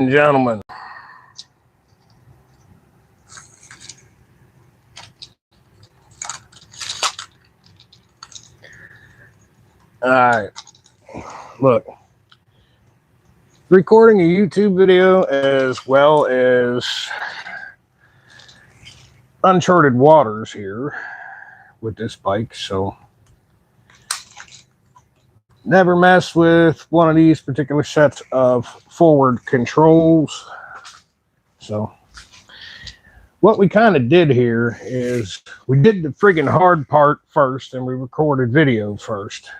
and gentlemen. All right, look, recording a YouTube video as well as uncharted waters here with this bike, so never mess with one of these particular sets of forward controls. So what we kind of did here is we did the friggin' hard part first and we recorded video first.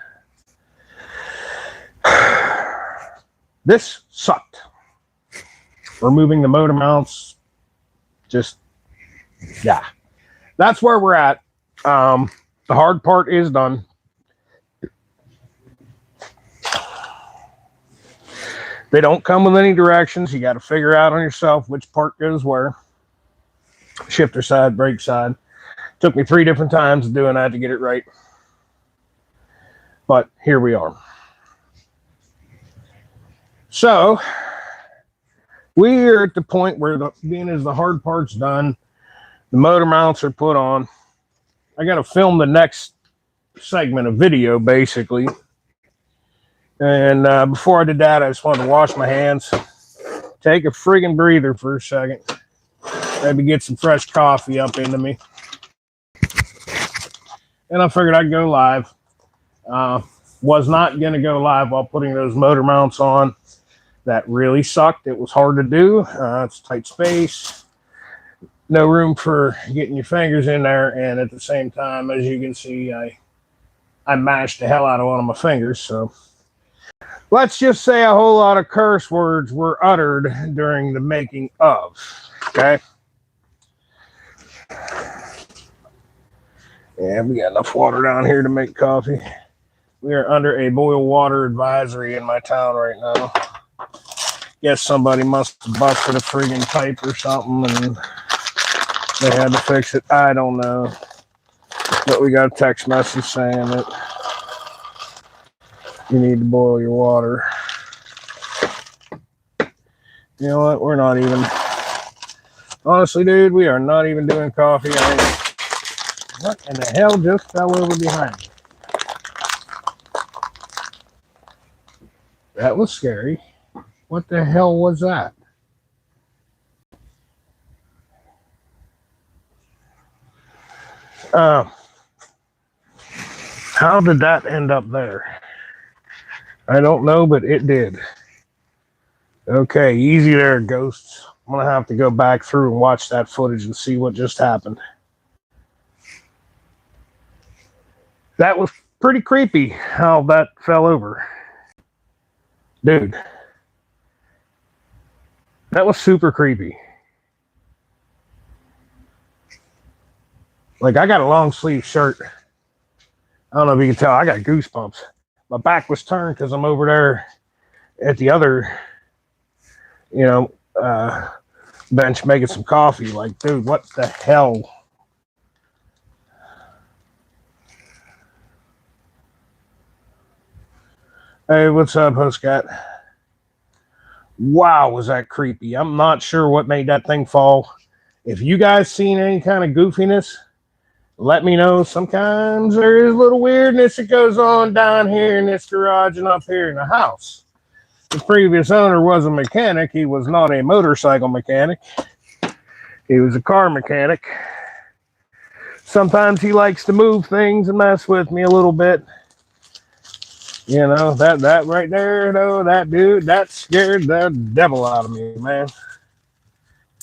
This sucked. Removing the motor mounts, just, yeah. That's where we're at. The hard part is done. They don't come with any directions. You got to figure out on yourself which part goes where. Shifter side, brake side. Took me 3 different times of doing that to get it right. But here we are. So, we're at the point where, being as the hard part's done, the motor mounts are put on. I got to film the next segment of video, basically. And before I did that, I just wanted to wash my hands, take a friggin' breather for a second, maybe get some fresh coffee up into me. And I figured I'd go live. Was not going to go live while putting those motor mounts on. That really sucked. It was hard to do. It's a tight space. No room for getting your fingers in there. And at the same time, as you can see, I mashed the hell out of one of my fingers. So let's just say a whole lot of curse words were uttered during the making of. Okay. Yeah, we got enough water down here to make coffee. We are under a boil water advisory in my town right now. Guess somebody must have busted a friggin' pipe or something and they had to fix it. I don't know. But we got a text message saying that you need to boil your water. You know what? We're not even... Honestly, dude, we are not even doing coffee. What in the hell just fell over behind me? That was scary. What the hell was that? How did that end up there? I don't know, but it did. Okay, easy there, ghosts. I'm going to have to go back through and watch that footage and see what just happened. That was pretty creepy how that fell over. Dude. That was super creepy. Like, I got a long sleeve shirt. I don't know if you can tell. I got goosebumps. My back was turned because I'm over there at the other, bench making some coffee. Like, dude, what the hell? Hey, what's up, Hostcat? Wow, was that creepy. I'm not sure what made that thing fall. If you guys seen any kind of goofiness, let me know. Sometimes there is a little weirdness that goes on down here in this garage and up here in the house. The previous owner was a mechanic. He was not a motorcycle mechanic. He was a car mechanic. Sometimes he likes to move things and mess with me a little bit. You know, that right there, though, that dude, that scared the devil out of me, man.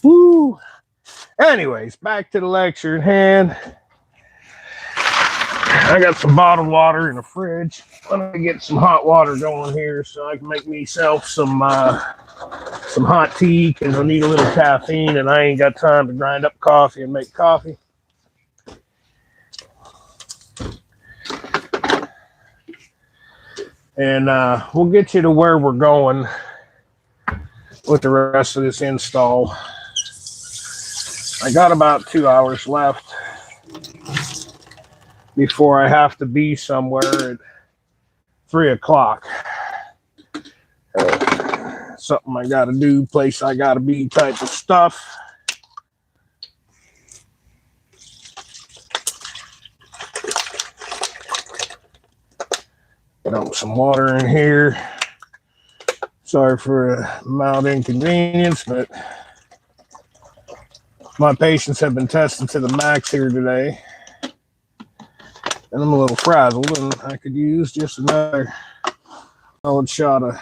Woo! Anyways, back to the lecture at hand. I got some bottled water in the fridge. I'm gonna get some hot water going here so I can make myself some hot tea because I need a little caffeine and I ain't got time to grind up coffee and make coffee. And we'll get you to where we're going with the rest of this install. I got about 2 hours left before I have to be somewhere at 3 o'clock. something I gotta do, place I gotta be type of stuff. Dump some water in here. Sorry for a mild inconvenience, but my patients have been tested to the max here today. And I'm a little frazzled, and I could use just another solid shot of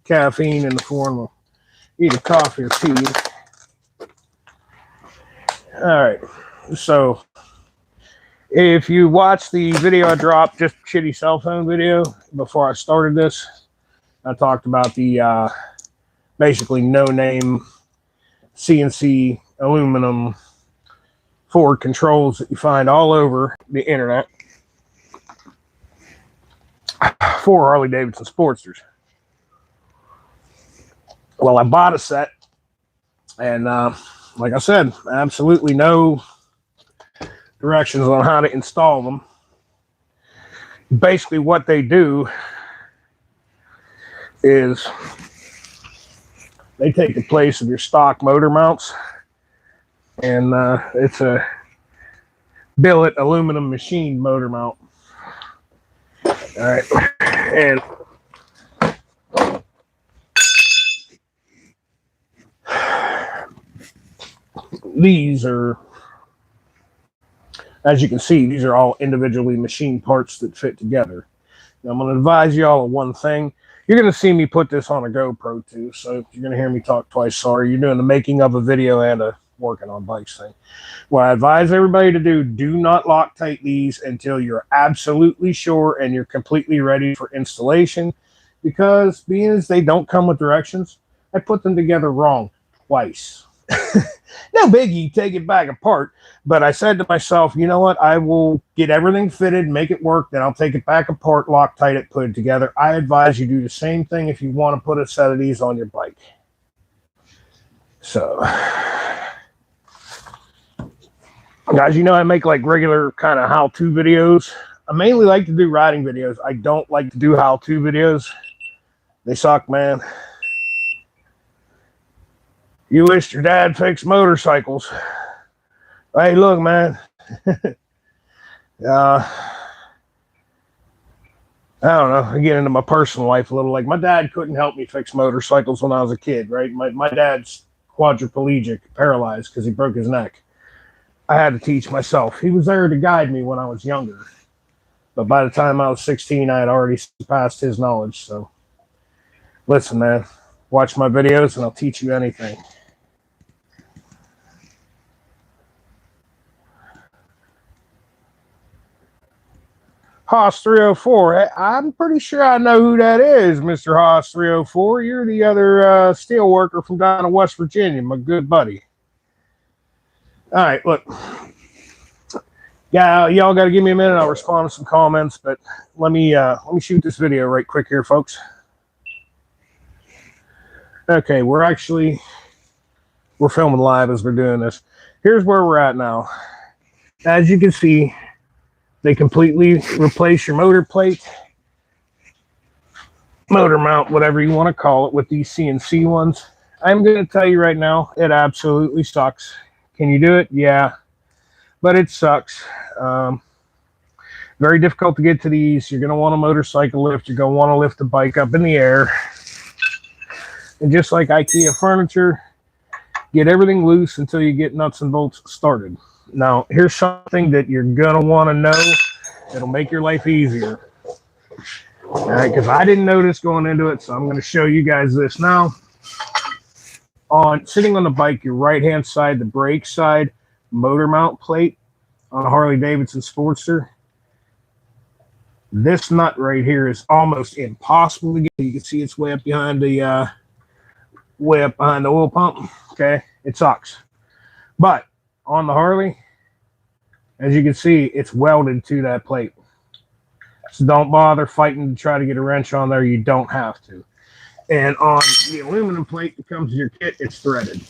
caffeine in the form of either coffee or tea. All right, so if you watch the video I dropped, just shitty cell phone video, before I started this, I talked about the basically no-name CNC aluminum Ford controls that you find all over the internet for Harley-Davidson Sportsters. Well, I bought a set, and like I said, absolutely no directions on how to install them. Basically, what they do is they take the place of your stock motor mounts, and it's a billet aluminum machine motor mount. All right, and these are, as you can see, these are all individually machined parts that fit together. Now, I'm going to advise you all of one thing. You're going to see me put this on a GoPro too, so you're going to hear me talk twice. Sorry, you're doing the making of a video and a working on bikes thing. What I advise everybody to do not Loctite these until you're absolutely sure and you're completely ready for installation, because being as they don't come with directions, I put them together wrong twice. No biggie, take it back apart. But I said to myself, you know what? I will get everything fitted, make it work, then I'll take it back apart, Loctite it, put it together. I advise you do the same thing if you want to put a set of these on your bike. So, guys, you know I make like regular kind of how-to videos. I mainly like to do riding videos. I don't like to do how-to videos. They suck, man. You wish your dad fixed motorcycles. Hey, look, man. I don't know. I get into my personal life a little. Like, my dad couldn't help me fix motorcycles when I was a kid, right? My dad's quadriplegic, paralyzed because he broke his neck. I had to teach myself. He was there to guide me when I was younger. But by the time I was 16, I had already surpassed his knowledge. So, listen, man. Watch my videos and I'll teach you anything. Haas 304. I'm pretty sure I know who that is, Mr. Haas 304. You're the other steel worker from down in West Virginia, my good buddy. All right, look. Yeah, y'all got to give me a minute. I'll respond to some comments, but let me shoot this video right quick here, folks. Okay, we're filming live as we're doing this. Here's where we're at now. As you can see, they completely replace your motor plate, motor mount, whatever you want to call it, with these CNC ones. I'm going to tell you right now, it absolutely sucks. Can you do it? Yeah, but it sucks. Very difficult to get to these. You're going to want a motorcycle lift. You're going to want to lift the bike up in the air. And just like IKEA furniture, get everything loose until you get nuts and bolts started. Now, here's something that you're going to want to know. It'll make your life easier. All right, because I didn't know this going into it, so I'm going to show you guys this now. Sitting on the bike, your right-hand side, the brake side, motor mount plate on a Harley-Davidson Sportster. This nut right here is almost impossible to get. You can see it's way up behind the oil pump. Okay, it sucks. But on the Harley, as you can see, it's welded to that plate. So don't bother fighting to try to get a wrench on there. You don't have to. And on the aluminum plate that comes with your kit, it's threaded.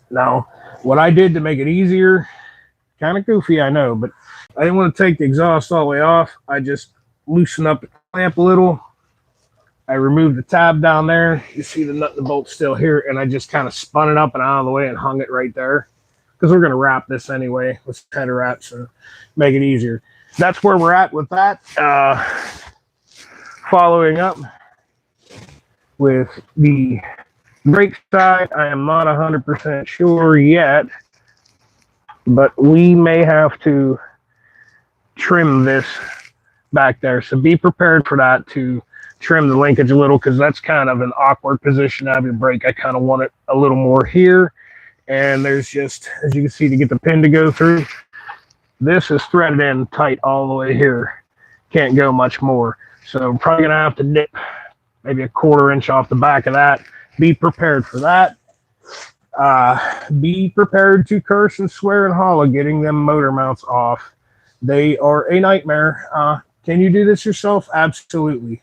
Now, what I did to make it easier, kind of goofy, I know, but I didn't want to take the exhaust all the way off. I just loosened up the clamp a little, I removed the tab down there. You see the nut and the bolt still here, and I just kind of spun it up and out of the way and hung it right there because we're going to wrap this anyway with header wraps and make it easier. That's where we're at with that. Following up with the brake side, I am not 100% sure yet, but we may have to trim this back there. So be prepared for that, to trim the linkage a little, because that's kind of an awkward position to have your brake. I kind of want it a little more here. And there's just, as you can see, to get the pin to go through, this is threaded in tight all the way here. Can't go much more. So I'm probably going to have to dip maybe a 1/4 inch off the back of that. Be prepared for that. Be prepared to curse and swear and holler getting them motor mounts off. They are a nightmare. Can you do this yourself? Absolutely.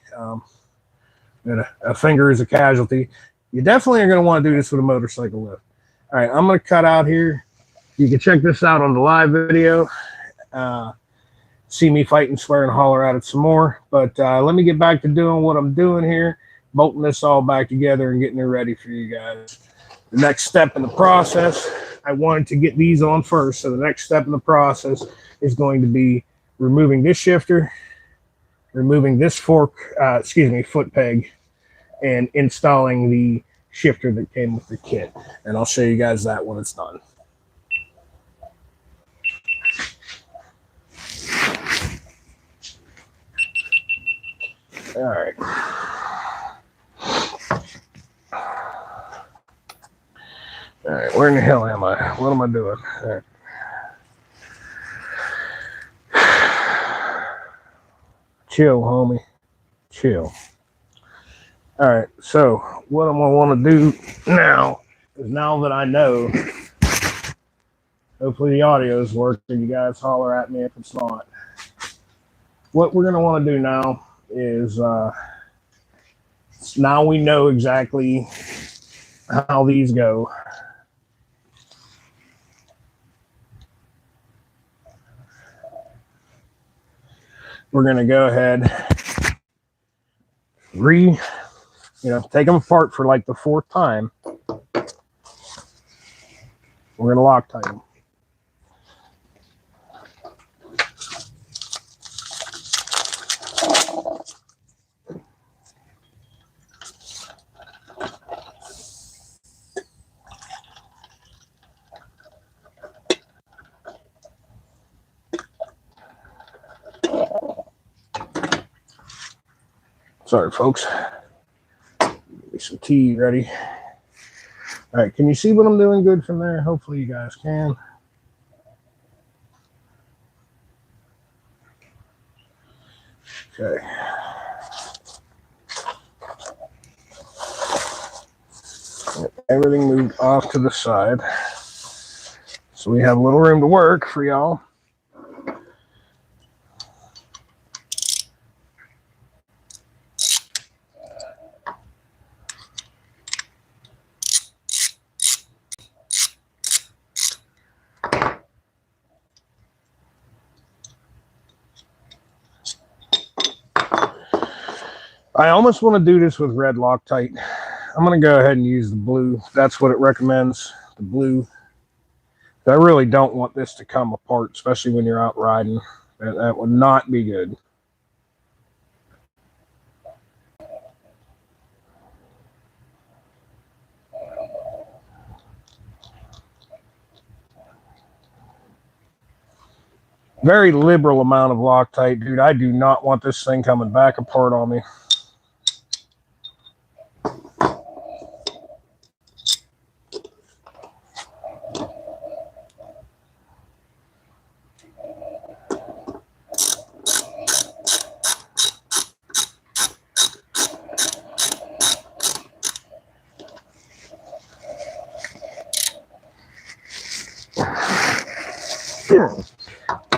A finger is a casualty. You definitely are going to want to do this with a motorcycle lift. All right, I'm going to cut out here. You can check this out on the live video. See me fight and swear and holler at it some more. But let me get back to doing what I'm doing here, bolting this all back together and getting it ready for you guys. The next step in the process, I wanted to get these on first. So the next step in the process is going to be removing this shifter, removing this foot peg, and installing the shifter that came with the kit. And I'll show you guys that when it's done. All right. All right, where in the hell am I? What am I doing? All right. Chill, homie. Chill. All right, so what I'm going to want to do now is, now that I know, hopefully the audio is working, you guys holler at me if it's not. What we're going to want to do now is, now we know exactly how these go. We're going to go ahead, take them apart for like the 4th time. We're going to Loctite them. Sorry, folks. Get me some tea ready. All right, can you see what I'm doing good from there? Hopefully you guys can. Okay. Everything moved off to the side, so we have a little room to work for y'all. I almost want to do this with red Loctite. I'm going to go ahead and use the blue. That's what it recommends, the blue. I really don't want this to come apart, especially when you're out riding. That would not be good. Very liberal amount of Loctite, dude. I do not want this thing coming back apart on me.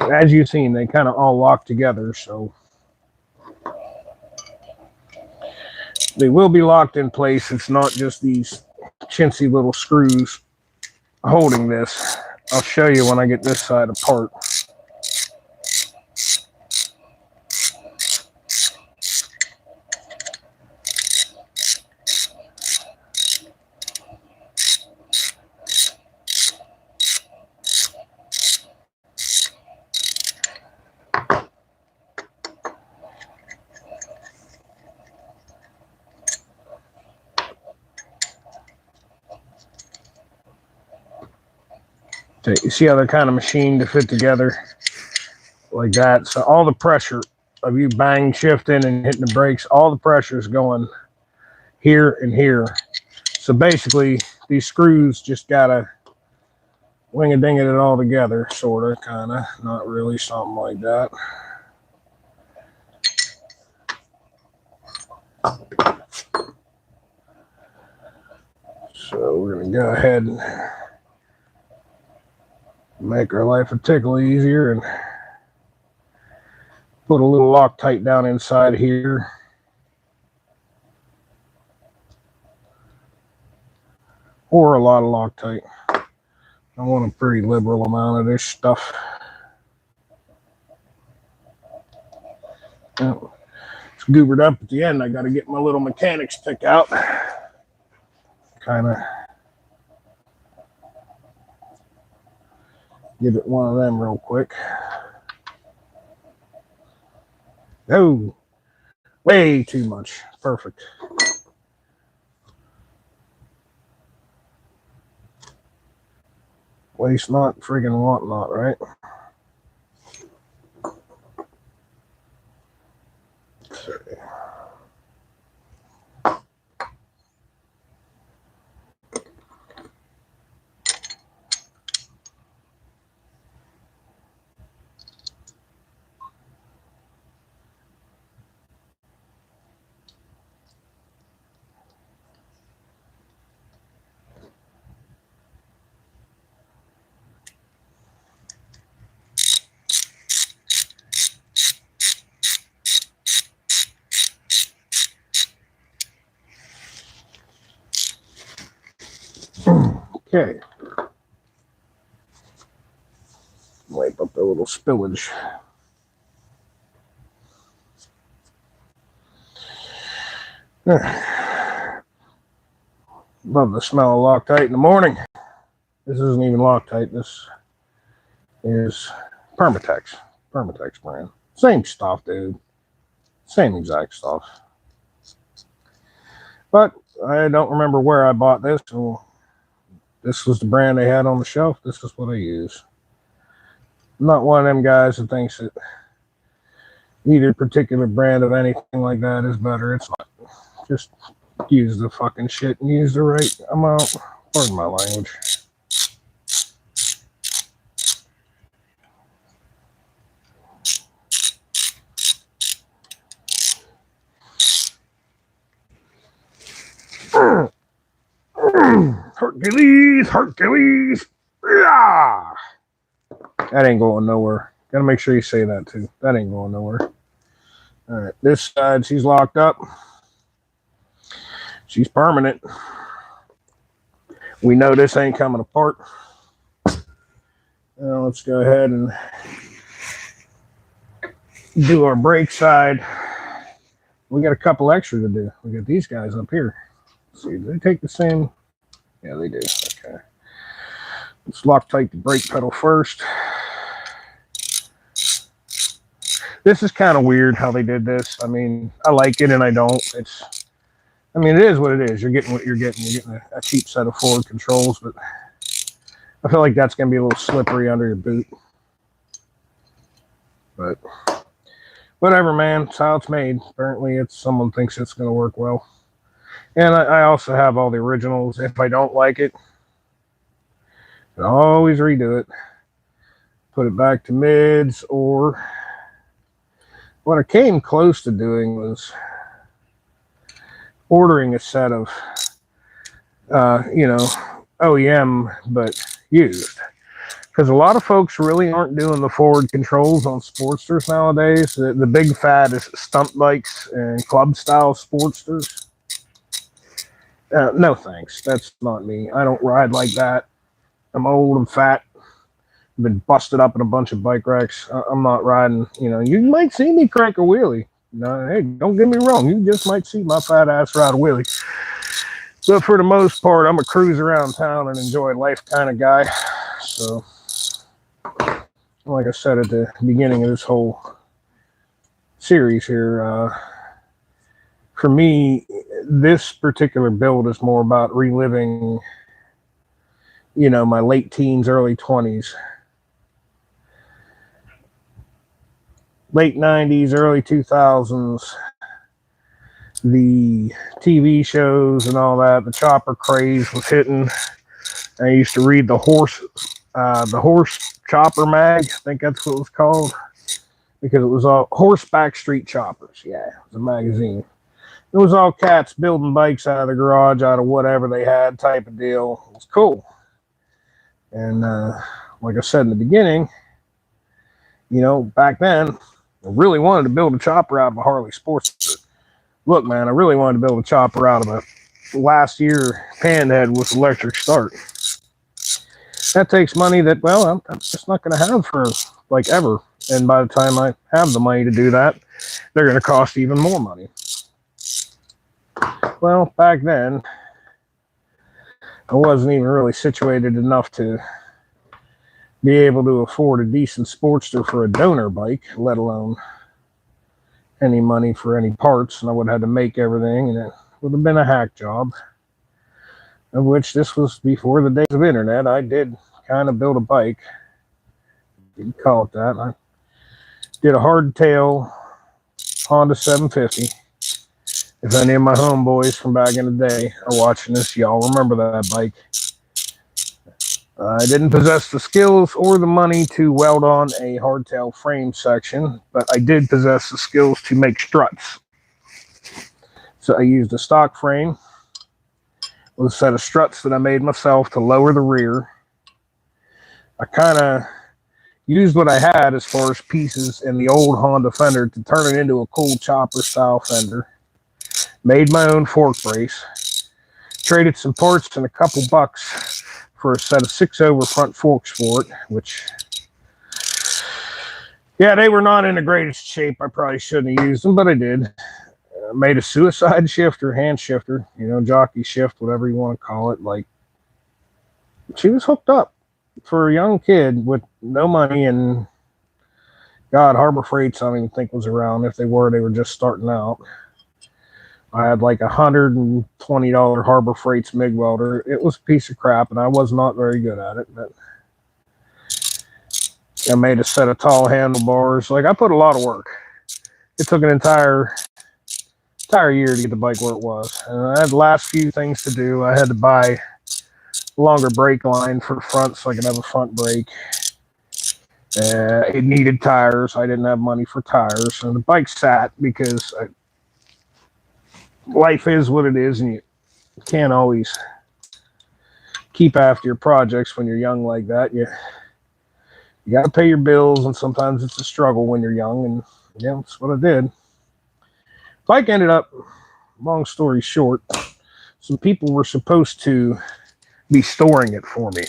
As you've seen, they kind of all lock together, so they will be locked in place. It's not just these chintzy little screws holding this. I'll show you when I get this side apart. You see how they're kind of machined to fit together like that. So all the pressure of you bang shifting and hitting the brakes, all the pressure is going here and here. So basically, these screws just gotta wing-a-ding it all together, sort of, kind of, not really, something like that. So we're gonna go ahead and make our life a tickle easier and put a little Loctite down inside here. Or a lot of Loctite. I want a pretty liberal amount of this stuff. Oh, it's goobered up at the end. I got to get my little mechanics pick out. Kind of give it one of them real quick. Oh, way too much. Perfect. Waste not, friggin' want not, right? Okay. Okay. Wipe up the little spillage. Love the smell of Loctite in the morning. This isn't even Loctite. This is Permatex. Permatex brand. Same stuff, dude. Same exact stuff. But I don't remember where I bought this. So this was the brand they had on the shelf. This is what I use. I'm not one of them guys that thinks that either particular brand of anything like that is better. It's not. Just use the fucking shit and use the right amount. Pardon my language. Hercules, Hercules. Yeah. That ain't going nowhere. Gotta make sure you say that too. That ain't going nowhere. All right, this side, she's locked up. She's permanent. We know this ain't coming apart. Now let's go ahead and do our brake side. We got a couple extra to do. We got these guys up here. Let's see, do they take the same? Yeah, they do. Okay. Let's Loctite the brake pedal first. This is kind of weird how they did this. I mean, I like it and I don't. I mean, it is what it is. You're getting what you're getting. You're getting a cheap set of forward controls, but I feel like that's going to be a little slippery under your boot. But whatever, man. It's how it's made. Apparently, someone thinks it's going to work well. And I also have all the originals. If I don't like it, I can always redo it. Put it back to mids, or what I came close to doing was ordering a set of, OEM, but used. Because a lot of folks really aren't doing the forward controls on Sportsters nowadays. The big fad is stunt bikes and club-style Sportsters. No thanks. That's not me. I don't ride like that. I'm old and fat. I've been busted up in a bunch of bike wrecks. I'm not riding. You might see me crank a wheelie. No, hey, don't get me wrong. You just might see my fat ass ride a wheelie. But for the most part, I'm a cruise around town and enjoy life kind of guy. So, like I said at the beginning of this whole series here, for me, this particular build is more about reliving you know, my late teens, early 20s. Late 90s, early 2000s, the TV shows and all that, the chopper craze was hitting. I used to read the horse chopper mag, I think that's what it was called, because it was all horseback street choppers. Yeah, it was a magazine. It was all cats building bikes out of the garage, out of whatever they had, type of deal. It was cool. And like I said in the beginning, you know, back then, I really wanted to build a chopper out of a Harley Sportster. Look, man, I really wanted to build a chopper out of a last year Panhead with electric start. That takes money that, well, I'm just not going to have for like ever. And by the time I have the money to do that, they're going to cost even more money. Well, back then, I wasn't even really situated enough to be able to afford a decent Sportster for a donor bike, let alone any money for any parts. And I would have had to make everything, and it would have been a hack job. Of which this was before the days of internet. I did kind of build a bike. You could call it that. I did a hardtail Honda 750. If any of my homeboys from back in the day are watching this, y'all remember that bike. I didn't possess the skills or the money to weld on a hardtail frame section, but I did possess the skills to make struts. So I used a stock frame with a set of struts that I made myself to lower the rear. I kind of used what I had as far as pieces in the old Honda fender to turn it into a cool chopper style fender. Made my own fork brace. Traded some parts and a couple bucks for a set of 6/0 front forks for it, which, yeah, they were not in the greatest shape. I probably shouldn't have used them, but I did. Made a suicide shifter, hand shifter, you know, jockey shift, whatever you want to call it. Like, she was hooked up for a young kid with no money, and God, Harbor Freights I don't even think was around. If they were just starting out. I had like $120 Harbor Freights MIG welder. It was a piece of crap, and I was not very good at it. But I made a set of tall handlebars. Like, I put a lot of work. It took an entire year to get the bike where it was. And I had the last few things to do. I had to buy a longer brake line for the front so I could have a front brake. It needed tires. I didn't have money for tires. And the bike sat because life is what it is, and you can't always keep after your projects when you're young like that. You got to pay your bills, and sometimes it's a struggle when you're young, and yeah, that's what I did. Bike ended up, long story short, some people were supposed to be storing it for me.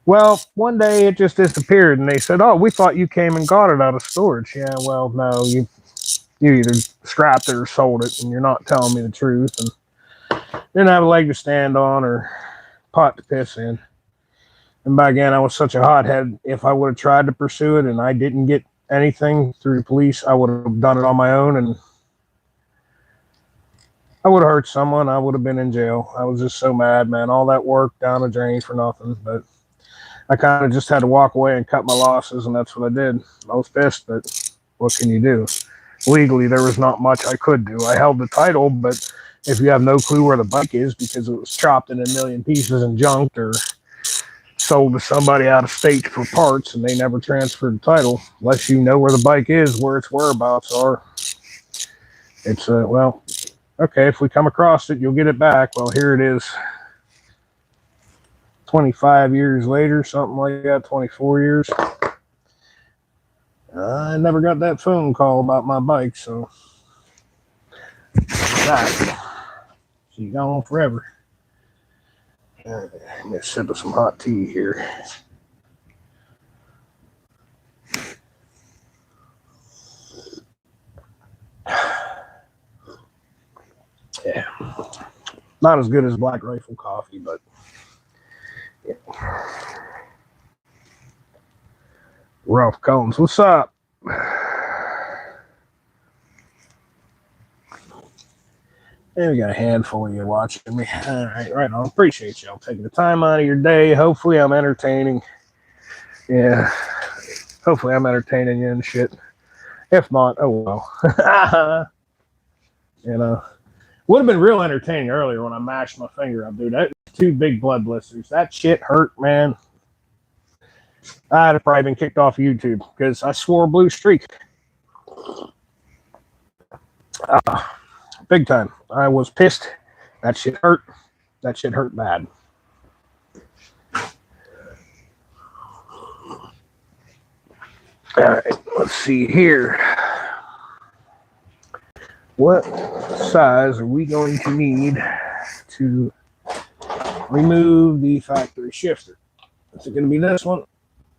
Well, one day it just disappeared, and they said, "Oh, we thought you came and got it out of storage." Yeah, well, no, you either scrapped it or sold it, and you're not telling me the truth. And didn't have a leg to stand on or pot to piss in. And back then, I was such a hothead. If I would have tried to pursue it and I didn't get anything through the police, I would have done it on my own, and I would have hurt someone. I would have been in jail. I was just so mad, man. All that work down the drain for nothing. But I kind of just had to walk away and cut my losses, and that's what I did. I was pissed, but what can you do? Legally, there was not much I could do. I held the title, but if you have no clue where the bike is because it was chopped in a million pieces and junked or sold to somebody out of state for parts and they never transferred the title, unless you know where the bike is, where its whereabouts are, it's well, okay, if we come across it, you'll get it back. Well, here it is 25 years later, something like that, 24 years. I never got that phone call about my bike, so that she's gone forever. Let me sip of some hot tea here. Yeah, not as good as Black Rifle coffee, but yeah. Ralph Combs, what's up? And we got a handful of you watching me. All right, right on. Appreciate y'all taking the time out of your day. Hopefully I'm entertaining. Yeah. Hopefully I'm entertaining you and shit. If not, oh well. You know. Would have been real entertaining earlier when I mashed my finger up, dude. That 2 big blood blisters. That shit hurt, man. I'd have probably been kicked off YouTube because I swore a blue streak. Big time. I was pissed. That shit hurt. That shit hurt bad. All right, let's see here. What size are we going to need to remove the factory shifter? Is it going to be this one?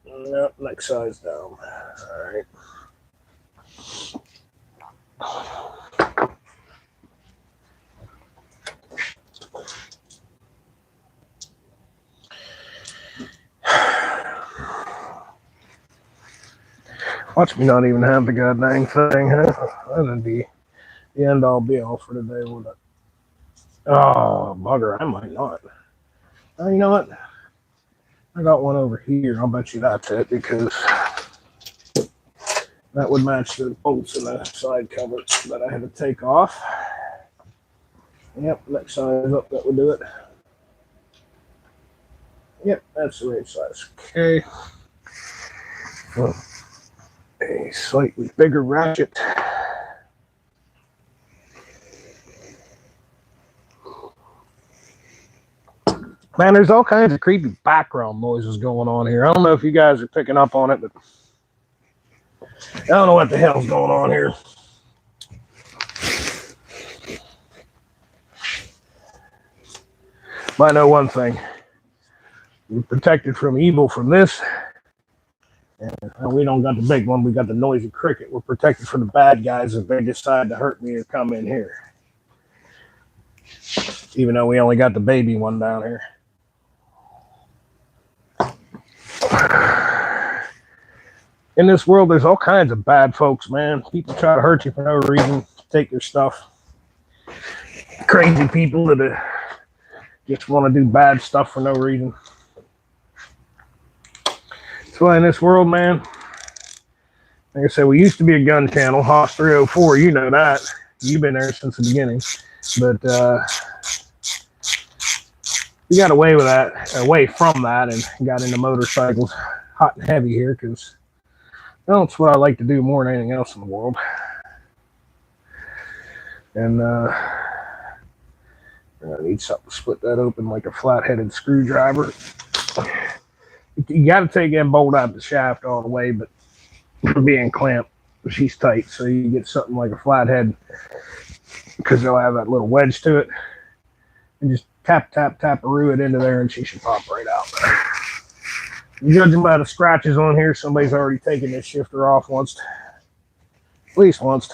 No, next size down. All right. Watch me not even have the goddamn thing, huh? That'd be the end all be all for today, wouldn't it? Oh, bugger, I might not. Oh, you know what? I got one over here. I'll bet you that's it because that would match the bolts in the side cover that I had to take off. Yep, next size up, that would do it. Yep, that's the right size. Okay. Well, a slightly bigger ratchet. Man, there's all kinds of creepy background noises going on here. I don't know if you guys are picking up on it, but I don't know what the hell's going on here. But I know one thing. We're protected from evil from this. And we don't got the big one. We got the noisy cricket. We're protected from the bad guys if they decide to hurt me or come in here. Even though we only got the baby one down here. In this world, there's all kinds of bad folks, man. People try to hurt you for no reason, take your stuff. Crazy people that just want to do bad stuff for no reason. That's why in this world, man, like I said, we used to be a gun channel, Haas 304, you know that. You've been there since the beginning. But we got away with that, away from that, and got into motorcycles hot and heavy here because that's what I like to do more than anything else in the world. And I need something to split that open like a flat-headed screwdriver. You got to take and bolt out the shaft all the way, but being clamped, she's tight, so you get something like a flathead because they'll have that little wedge to it, and just tap, tap, tap-a-roo it into there, and she should pop right out. Judging by the scratches on here, somebody's already taken this shifter off once, at least once.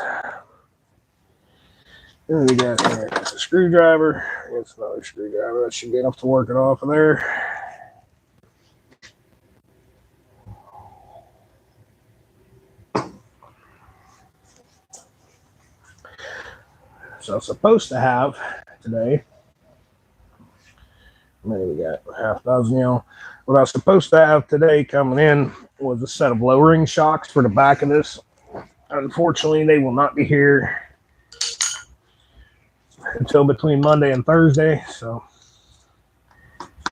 Then we got here a screwdriver. It's another screwdriver. That should be enough to work it off of there. So I'm supposed to have today, maybe we got half dozen, you know. What I was supposed to have today coming in was a set of lowering shocks for the back of this. Unfortunately, they will not be here until between Monday and Thursday. So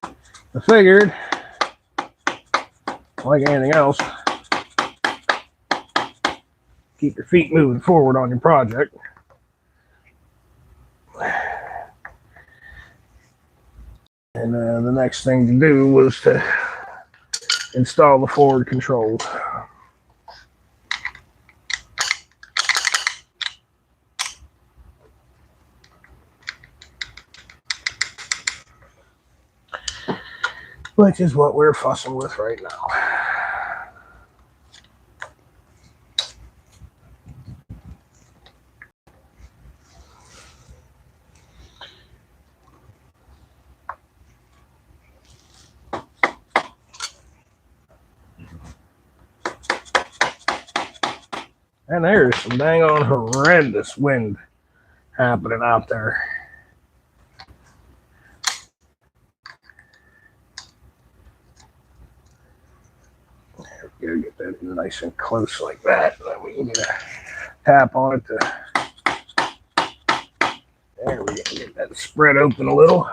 I figured, like anything else, keep your feet moving forward on your project. And the next thing to do was to install the forward controls. Which is what we're fussing with right now. And there's some dang on horrendous wind happening out there. Gotta get that nice and close like that. Then we can get a tap on it to. There we go. Get that spread open a little.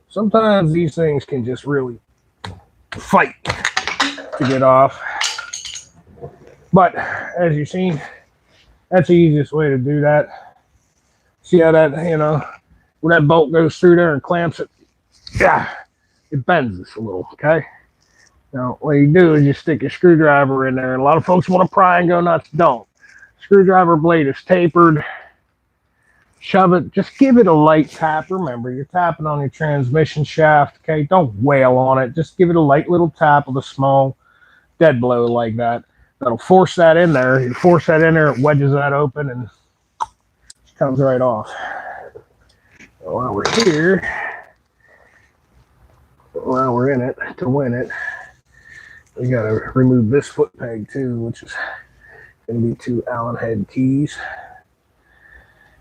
Sometimes these things can just really fight to get off. But as you've seen, that's the easiest way to do that. See how that, where that bolt goes through there and clamps it? Yeah, it bends this a little, okay? Now, what you do is you stick your screwdriver in there, and a lot of folks want to pry and go nuts. Don't. Screwdriver blade is tapered. Shove it. Just give it a light tap. Remember, you're tapping on your transmission shaft, okay? Don't wail on it. Just give it a light little tap with a small dead blow like that. That'll force that in there. You force that in there, it wedges that open, and it comes right off. So while we're here, while we're in it, to win it, we got to remove this foot peg too, which is going to be 2 Allen head keys.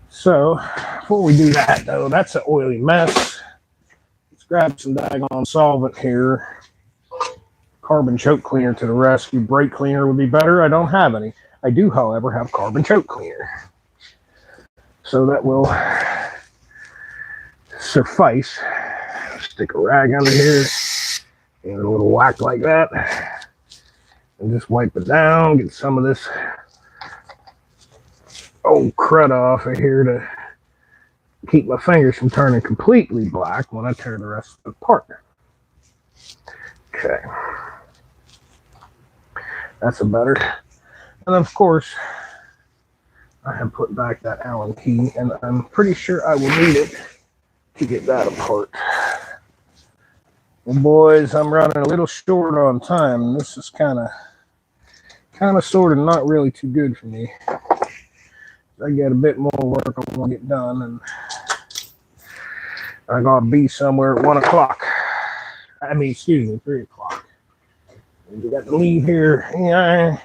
So before we do that, though, that's an oily mess. Let's grab some daggone solvent here. Carbon choke cleaner to the rescue. Brake cleaner would be better. I don't have any. I do, however, have carbon choke cleaner. So that will suffice. Stick a rag under here. Give it a little whack like that. And just wipe it down. Get some of this old crud off of here to keep my fingers from turning completely black when I tear the rest of it apart. Okay. That's a better. And of course, I have put back that Allen key, and I'm pretty sure I will need it to get that apart. Well, boys, I'm running a little short on time. This is kind of sort of not really too good for me. I got a bit more work I want to get done, and I gotta be somewhere at 1 o'clock. I mean, excuse me, 3 o'clock. We got to leave here. Yeah,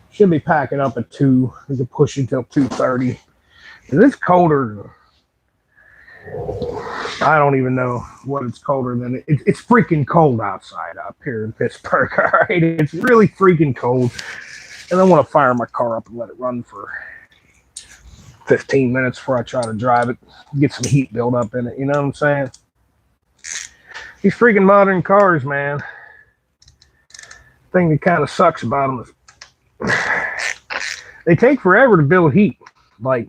should be packing up at 2. We can push it till 2:30. It's colder. I don't even know what it's colder than. It's freaking cold outside up here in Pittsburgh. All right, it's really freaking cold. And I want to fire my car up and let it run for 15 minutes before I try to drive it, get some heat build up in it. You know what I'm saying? These freaking modern cars, man. The thing that kind of sucks about them is they take forever to build heat. Like,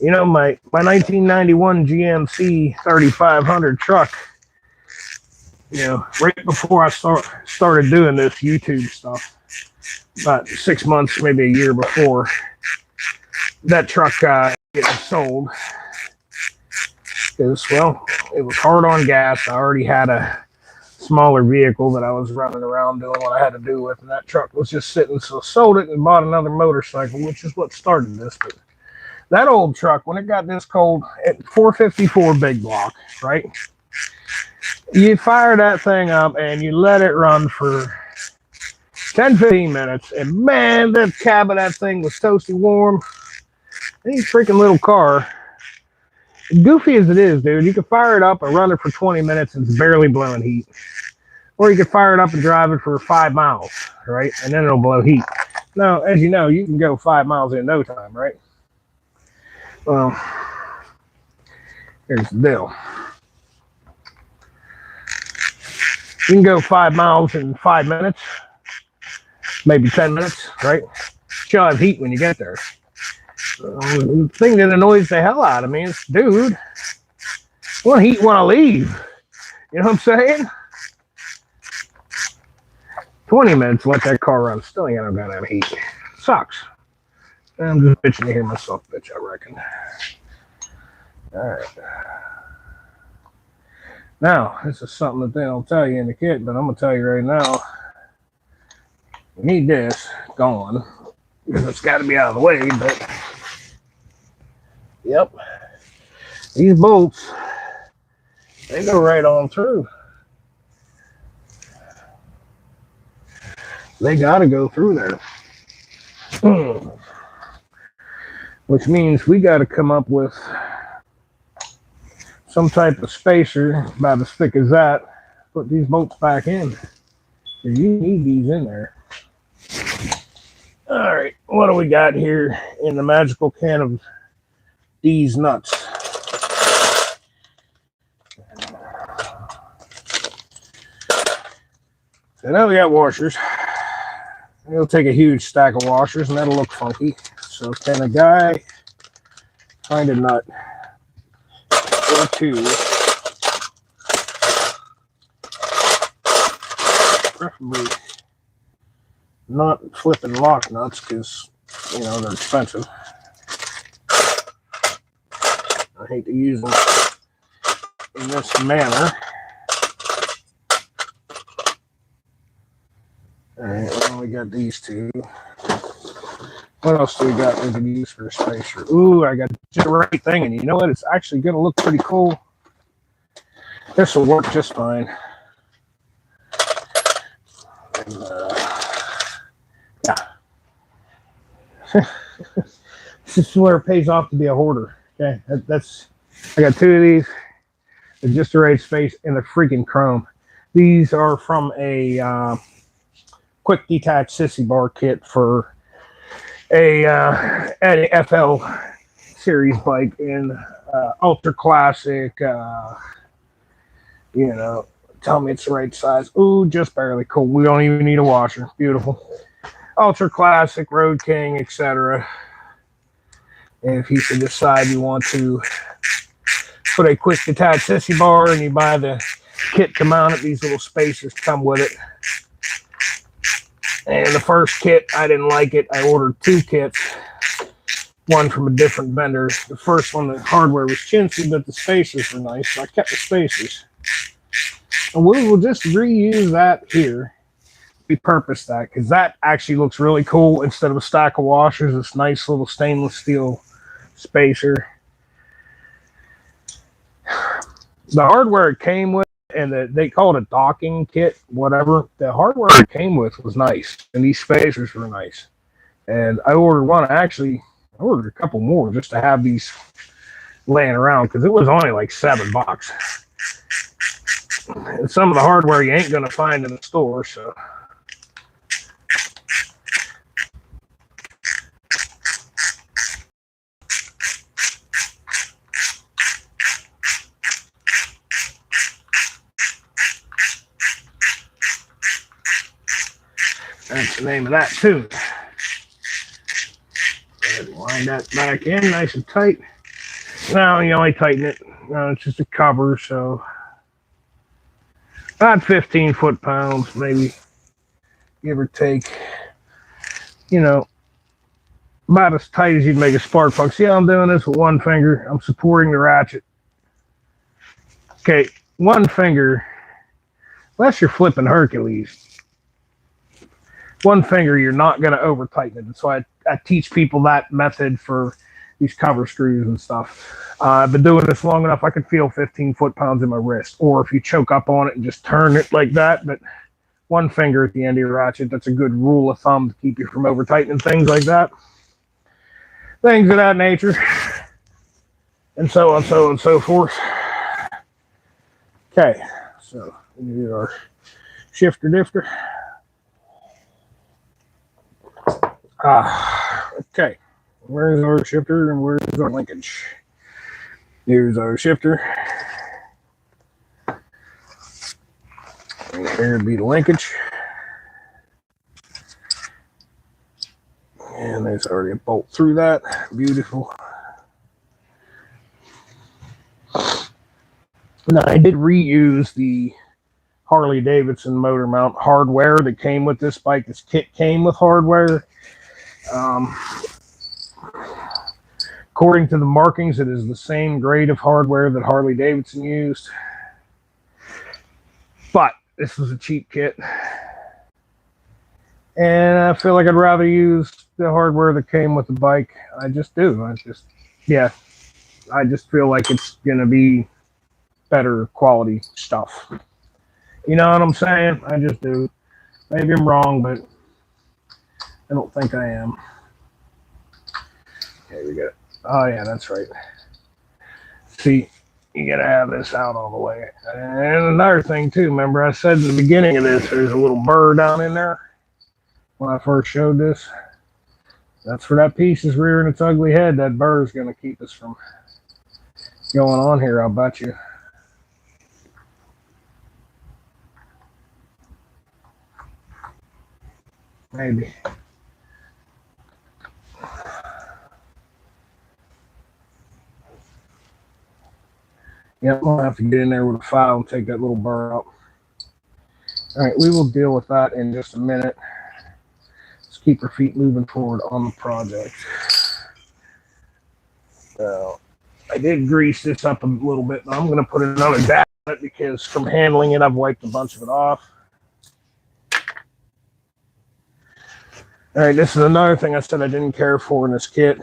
my 1991 GMC 3500 truck, right before I started doing this YouTube stuff, about 6 months, maybe a year before, that truck getting sold. Because, well, it was hard on gas. I already had a smaller vehicle that I was running around doing what I had to do with, and that truck was just sitting, so sold it and bought another motorcycle, which is what started this. But that old truck, when it got this cold, at 454 big block, right? You fire that thing up and you let it run for 10-15 minutes, and man, the cab of that thing was toasty warm. Any freaking little car, goofy as it is, dude, you can fire it up and run it for 20 minutes and it's barely blowing heat. Or you can fire it up and drive it for 5 miles, right? And then it'll blow heat. Now, as you know, you can go 5 miles in no time, right? Well, here's the deal. You can go 5 miles in 5 minutes, maybe 10 minutes, right? You'll have heat when you get there. The thing that annoys the hell out of me is, dude, I want heat when I leave. You know what I'm saying? 20 minutes, let that car run. Still ain't gonna have heat. Sucks. I'm just bitching to hear myself bitch, I reckon. All right. Now, this is something that they don't tell you in the kit, but I'm going to tell you right now. We need this gone, because it's got to be out of the way, but yep. These bolts, they go right on through. They got to go through there. Which means we got to come up with some type of spacer about as thick as that. Put these bolts back in. You need these in there. All right, what do we got here in the magical can of these nuts? So now we got washers. It'll take a huge stack of washers and that'll look funky. So can a guy find a nut or two, preferably not flipping lock nuts because, you know, they're expensive. I hate to use them in this manner. All right, well, we got these two. What else do we got we can use for a spacer? Ooh, I got just the right thing, and you know what? It's actually going to look pretty cool. This will work just fine. And, yeah. This is where it pays off to be a hoarder. Okay, that's. I got two of these. They're just the right space, and they're freaking chrome. These are from a quick detach sissy bar kit for an FL series bike in ultra classic. You know, tell me it's the right size. Ooh, just barely. Cool. We don't even need a washer. Beautiful. Ultra classic, Road King, etc. And if you should decide you want to put a quick detach sissy bar and you buy the kit to mount it, these little spacers come with it. And the first kit, I didn't like it. I ordered two kits, one from a different vendor. The first one, the hardware was chintzy, but the spacers were nice, so I kept the spacers. And we will just reuse that here. Repurpose that, because that actually looks really cool. Instead of a stack of washers, this nice little stainless steel spacer. The hardware it came with, and they call it a docking kit, whatever. The hardware it came with was nice, and these spacers were nice. And I ordered one. I ordered a couple more just to have these laying around because it was only like $7. And some of the hardware you ain't gonna find in the store, so. That's the name of that too. Wind that back in nice and tight. Now you only tighten it. It's just a cover, so about 15 foot-pounds, maybe, give or take. You know, about as tight as you'd make a spark plug. See how I'm doing this with one finger? I'm supporting the ratchet. Okay, one finger, unless you're flipping Hercules, one finger, you're not going to over tighten it. So I teach people that method for these cover screws and stuff. I've been doing this long enough, I can feel 15 foot-pounds in my wrist. Or if you choke up on it and just turn it like that, but one finger at the end of your ratchet, that's a good rule of thumb to keep you from over tightening things like that. Things of that nature. And so on, so on, and so forth. Okay, so we need our shifter difter. Okay, where's our shifter and where's our linkage? Here's our shifter. And here would be the linkage. And there's already a bolt through that. Beautiful. Now, I did reuse the Harley Davidson motor mount hardware that came with this bike. This kit came with hardware. According to the markings, it is the same grade of hardware that Harley Davidson used. But this was a cheap kit. And I feel like I'd rather use the hardware that came with the bike. I just do. I just feel like it's going to be better quality stuff. You know what I'm saying? I just do. Maybe I'm wrong, but I don't think I am. Okay, we got it. Oh, yeah, that's right. See, You gotta have this out all the way. And another thing too, remember I said in the beginning of this, there's a little burr down in there when I first showed this. That's where that piece is rearing its ugly head. That burr is gonna keep us from going on here, I'll bet you. Maybe. Yeah, I'm gonna have to get in there with a file and take that little burr out. All right, we will deal with that in just a minute. Let's keep our feet moving forward on the project. Now, I did grease this up a little bit, but I'm gonna put another dab on it because from handling it, I've wiped a bunch of it off. All right, this is another thing I said I didn't care for in this kit.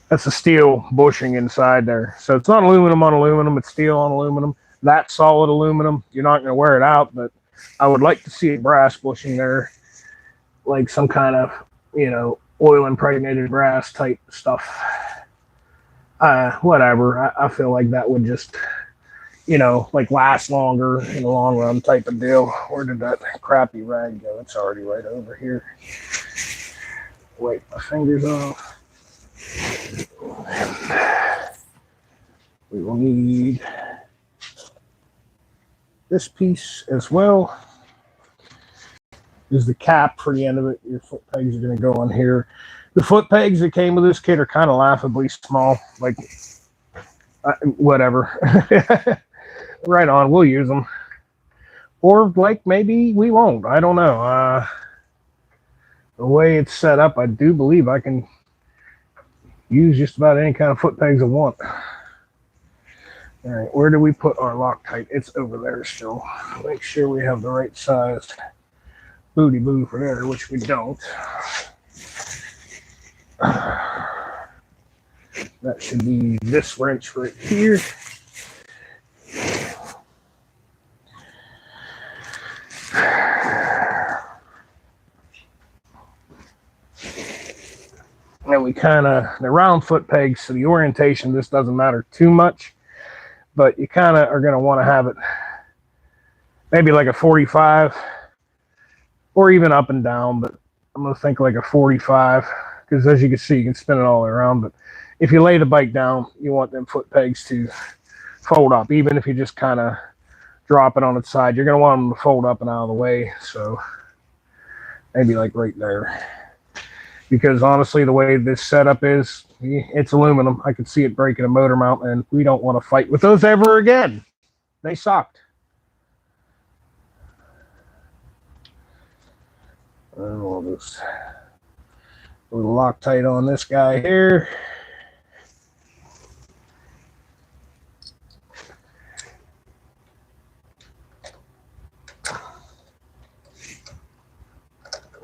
That's a steel bushing inside there. So it's not aluminum on aluminum, it's steel on aluminum. That's solid aluminum. You're not going to wear it out, but I would like to see a brass bushing there, like some kind of, you know, oil impregnated brass type stuff. Whatever. I feel like that would just, you know, like last longer in the long run type of deal. Where did that crappy rag go? It's already right over here. Wipe my fingers off. We will need this piece as well. Is the cap for the end of it. Your foot pegs are going to go on here. The foot pegs that came with this kit are kind of laughably small. Like, whatever. Right on, we'll use them. Or, like, maybe we won't. I don't know. The way it's set up, I do believe I can use just about any kind of foot pegs I want. All right, where do we put our Loctite? It's over there still. Make sure we have the right sized booty boo for there, which we don't. That should be this wrench right here. And we kind of, the round foot pegs, so the orientation, this doesn't matter too much, but you kind of are going to want to have it maybe like a 45 or even up and down, but I'm going to think like a 45 because as you can see, you can spin it all the way around. But if you lay the bike down, you want them foot pegs to fold up. Even if you just kind of drop it on its side, you're going to want them to fold up and out of the way. So maybe like right there. Because honestly, the way this setup is, it's aluminum. I could see it breaking a motor mount, and we don't want to fight with those ever again. They sucked. And we'll just put a little Loctite on this guy here.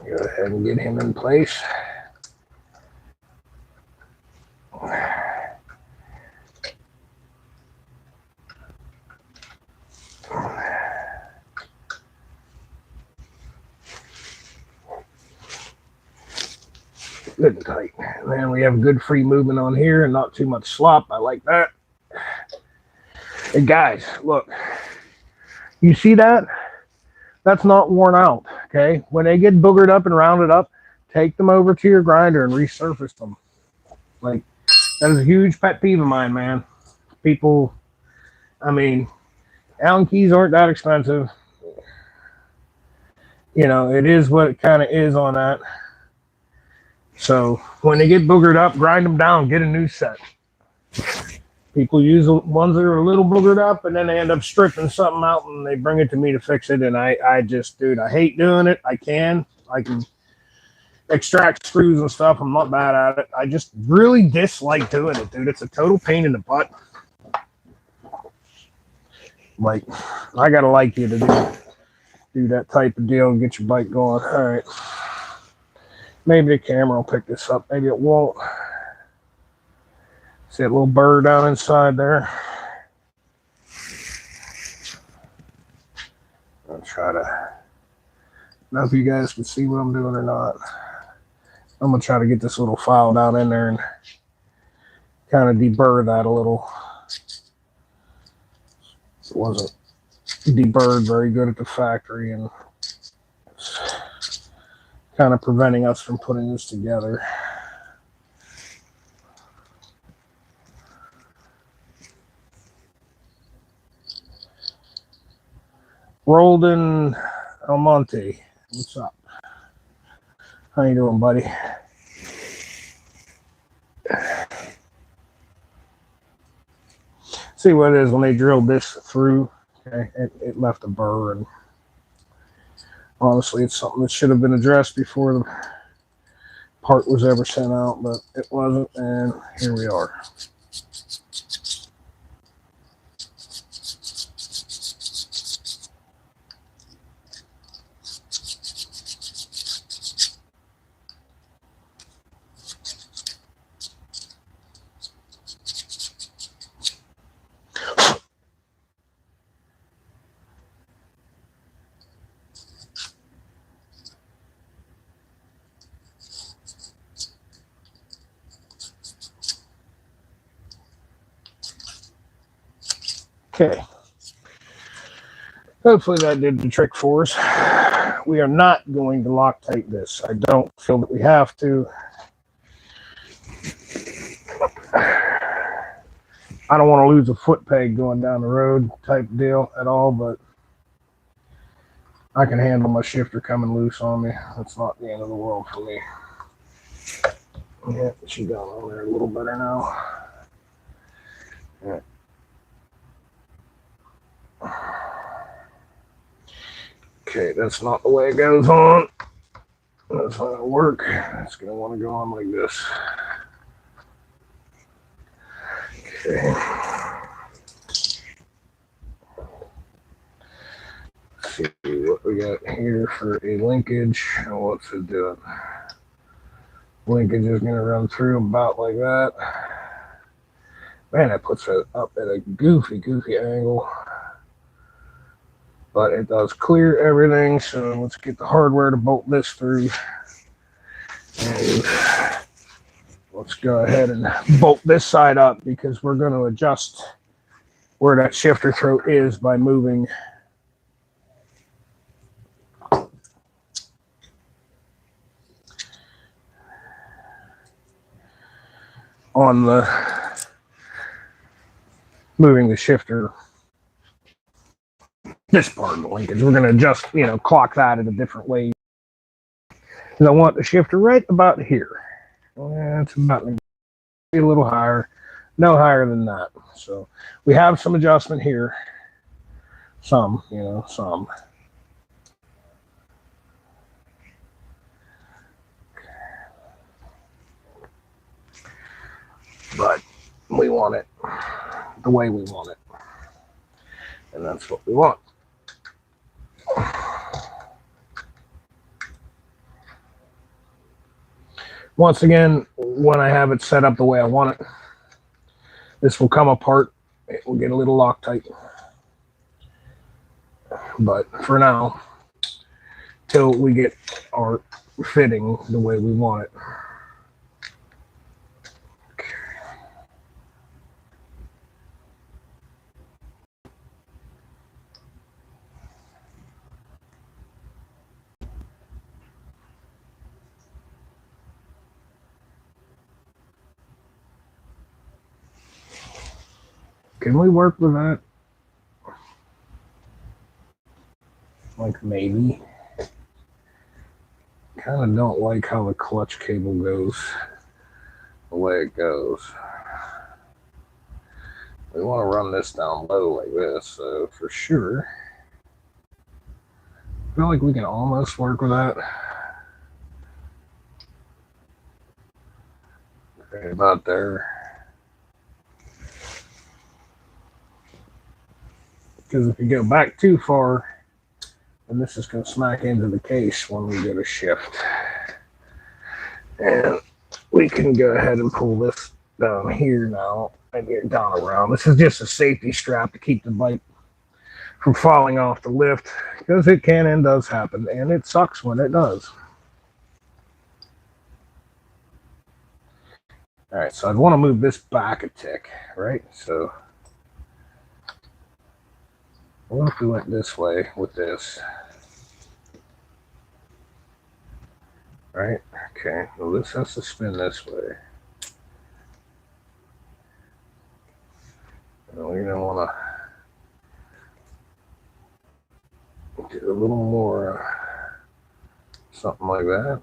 Go ahead and get him in place. Good and tight. And then we have good free movement on here and not too much slop. I like that. Hey guys, look. You see that? That's not worn out, okay? When they get boogered up and rounded up, take them over to your grinder and resurface them. Like, that is a huge pet peeve of mine, man. People, I mean, Allen keys aren't that expensive. You know, it is what it kind of is on that. So when they get boogered up, grind them down, get a new set. People use the ones that are a little boogered up, and then they end up stripping something out, and they bring it to me to fix it. And I just, dude, I hate doing it. I can extract screws and stuff. I'm not bad at it. I just really dislike doing it, dude. It's a total pain in the butt. Like, I gotta like you to do that type of deal and get your bike going. All right. Maybe the camera will pick this up. Maybe it won't. See that little burr down inside there? I'll try to, I don't know if you guys can see what I'm doing or not. I'm going to try to get this little file down in there and kind of deburr that a little. It wasn't deburred very good at the factory, and it's kind of preventing us from putting this together. Roldan Almonte, what's up? How you doing, buddy? See what it is when they drilled this through. Okay, it left a burr, and honestly, it's something that should have been addressed before the part was ever sent out, but it wasn't, and here we are. Okay. Hopefully that did the trick for us. We are not going to Loctite this. I don't feel that we have to. I don't want to lose a foot peg going down the road type deal at all, but I can handle my shifter coming loose on me. That's not the end of the world for me. Yeah, she got on there a little better now. Yeah. Okay, that's not the way it goes on. That's not gonna work. It's gonna want to go on like this. Okay. Let's see what we got here for a linkage. What's it doing? Linkage is gonna run through about like that. Man, that puts it up at a goofy angle. But it does clear everything, so let's get the hardware to bolt this through. And let's go ahead and bolt this side up, because we're going to adjust where that shifter throat is by moving on moving the shifter. This part of the linkage, we're going to adjust, clock that in a different way. And I want the shifter right about here. That's about a little higher, no higher than that. So we have some adjustment here. Some. But we want it the way we want it. And that's what we want. Once again, when I have it set up the way I want it, this will come apart. It will get a little Loctite. But for now, till we get our fitting the way we want it. Can we work with that? Like maybe. Kind of don't like how the clutch cable goes the way it goes. We want to run this down low like this, so for sure. I feel like we can almost work with that. Okay, about there. Because if you go back too far, then this is going to smack into the case when we go to shift. And we can go ahead and pull this down here now and get down around. This is just a safety strap to keep the bike from falling off the lift, because it can and does happen, and it sucks when it does. All right, so I'd want to move this back a tick, right? So What if we went this way with this? Right? Okay, well this has to spin this way. And we're gonna wanna do a little more, something like that.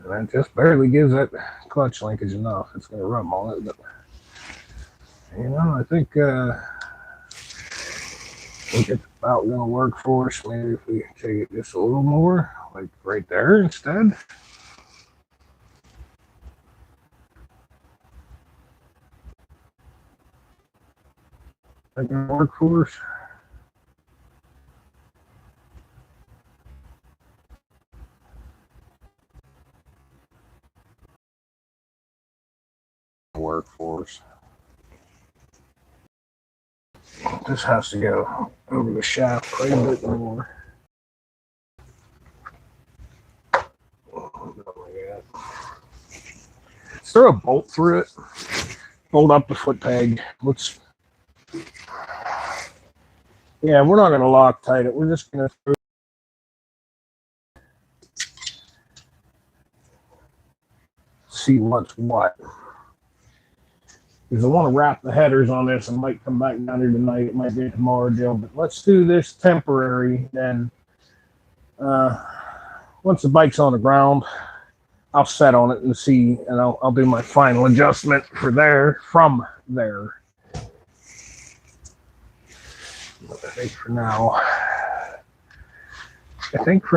And that just barely gives that clutch linkage enough. It's gonna rub on it, but you know, I think it's about gonna work for us. Maybe if we take it just a little more, like right there instead. That can work for us. Work for us. This has to go over the shaft quite a bit more. Let's throw a bolt through it. Bolt up the foot peg. Let's. Yeah, we're not going to Loctite it. We're just going to see what's what. Because I want to wrap the headers on this. I might come back down here tonight. It might be a tomorrow deal. But let's do this temporary. Then once the bike's on the ground, I'll set on it and see. And I'll do my final adjustment for there from there. But I think for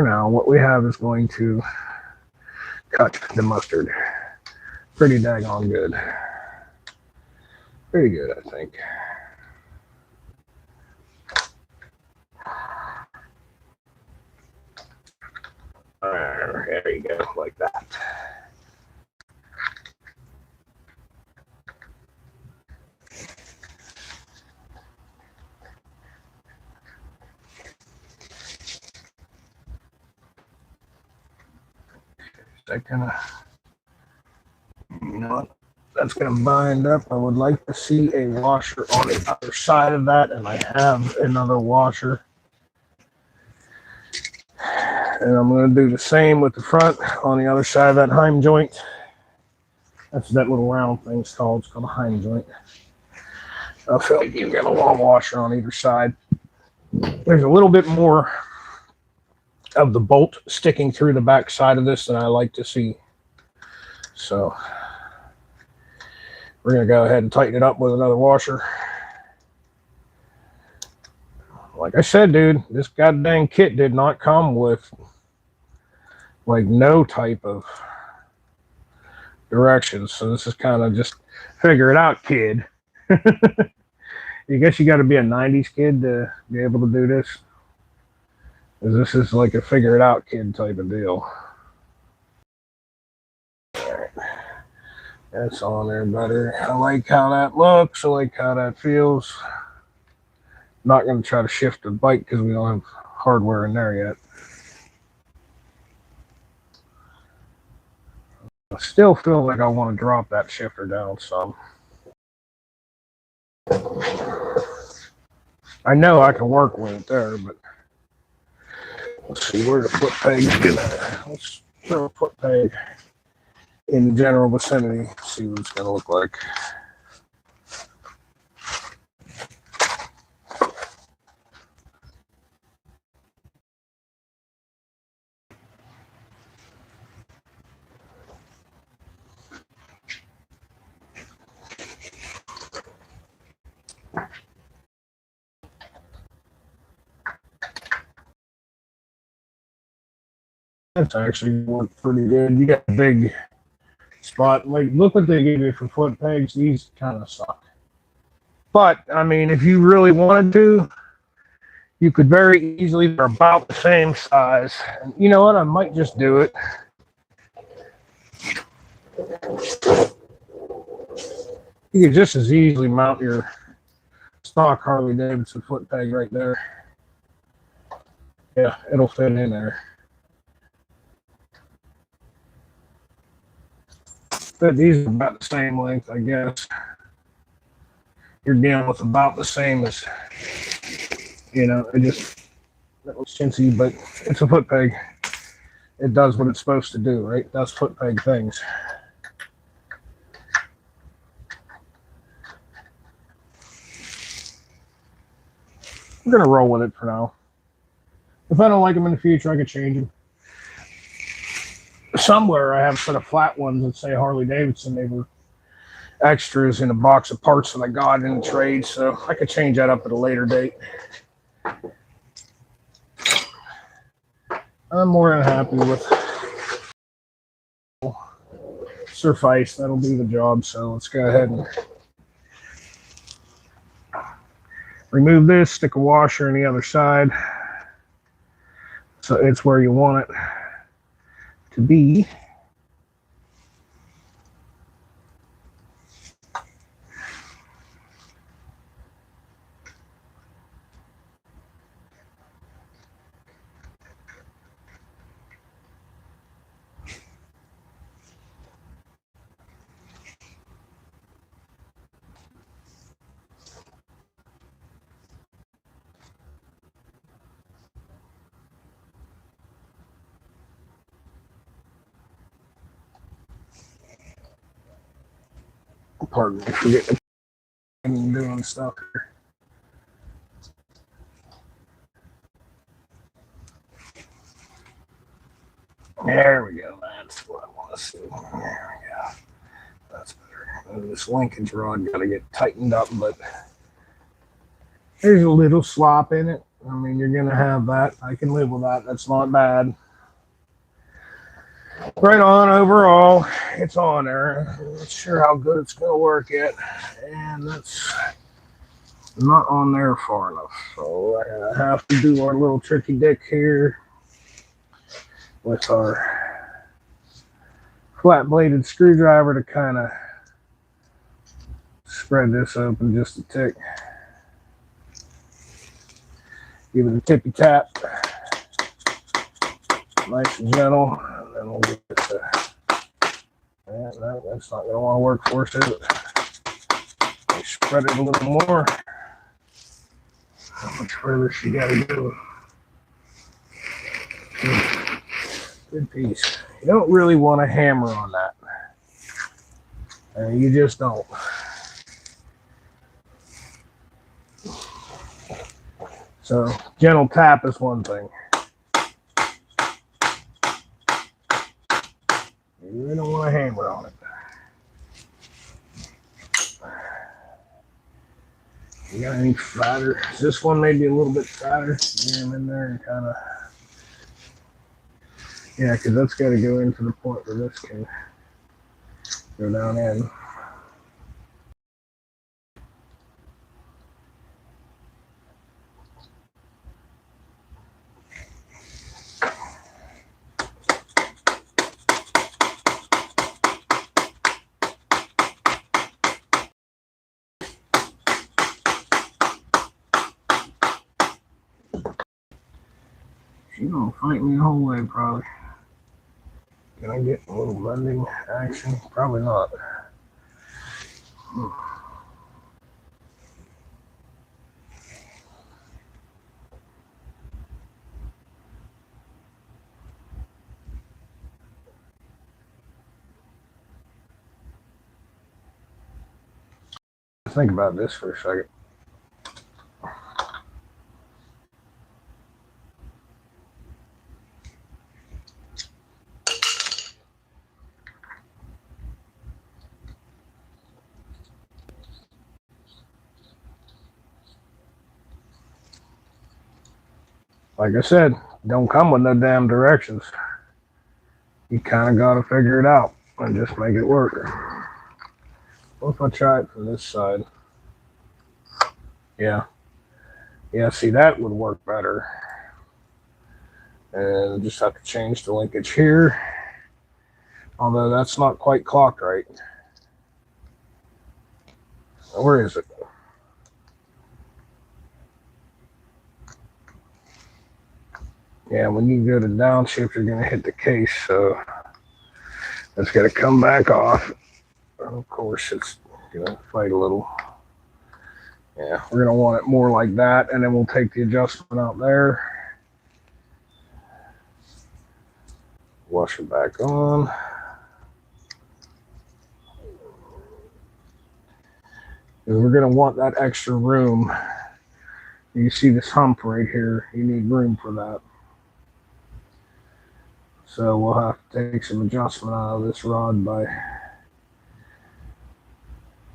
now, what we have is going to cut the mustard. Pretty daggone good. Pretty good, I think. There you go, like that. That gonna, you know what? That's gonna bind up. I would like to see a washer on the other side of that, and I have another washer. And I'm gonna do the same with the front on the other side of that Heim joint. That's that little round thing it's called. It's called a Heim joint. I feel like you've got a long washer on either side. There's a little bit more of the bolt sticking through the back side of this than I like to see. So we're going to go ahead and tighten it up with another washer. Like I said, dude, this goddamn kit did not come with like no type of directions. So this is kind of just figure it out, kid. I guess you got to be a 90s kid to be able to do this. This is like a figure it out kid type of deal. All right. That's on there better. I like how that looks. I like how that feels. Not going to try to shift the bike because we don't have hardware in there yet. I still feel like I want to drop that shifter down some. I know I can work with it there, but let's see where the foot peg is gonna. Let's throw a foot peg in the general vicinity, see what it's gonna look like. That's actually worked pretty good. You got a big spot. Like, look what they gave you for foot pegs. These kind of suck. But, I mean, if you really wanted to, you could very easily, they're about the same size. And you know what? I might just do it. You could just as easily mount your stock Harley Davidson foot peg right there. Yeah, it'll fit in there. But these are about the same length, I guess. you're dealing with about the same as, you know, it just, that was chintzy, but it's a foot peg. It does what it's supposed to do, right? It does foot peg things. I'm going to roll with it for now. If I don't like them in the future, I could change them. Somewhere I have a set of flat ones that say Harley Davidson. They were extras in a box of parts that I got in the trade, so I could change that up at a later date. I'm more than happy with suffice. That'll do the job. So let's go ahead and remove this, stick a washer on the other side so it's where you want it to be. Pardon me for getting and doing stuff here. There we go. That's what I want to see. There we go. That's better. This linkage rod got to get tightened up, but there's a little slop in it. I mean, you're going to have that. I can live with that. That's not bad. Right on, overall, it's on there. I'm not sure how good it's going to work yet. And that's not on there far enough. So I have to do our little tricky dick here with our flat bladed screwdriver to kind of spread this open just a tick. Give it a tippy tap. Nice and gentle. And then we'll get it to, no, that's not going to want to work for us, is it? We spread it a little more. How much further she got to go? Good piece. You don't really want to hammer on that. You just don't. So, gentle tap is one thing. You really don't want to hammer on it. You got any fatter? Is this one maybe a little bit fatter? Get them in there and kind of. Yeah, because that's got to go into the point where this can go down in. She's gonna fight me the whole way, probably. Can I get a little bending action? Probably not. Think about this for a second. Like I said, don't come with no damn directions. You kind of got to figure it out and just make it work. What if I try it from this side? Yeah. Yeah, see, that would work better. And just have to change the linkage here. Although that's not quite clocked right. Where is it? Yeah, when you go to downshift, you're going to hit the case, so it's got to come back off. And of course, it's going to fight a little. Yeah, we're going to want it more like that, and then we'll take the adjustment out there. Wash it back on. We're going to want that extra room. You see this hump right here. You need room for that. So we'll have to take some adjustment out of this rod by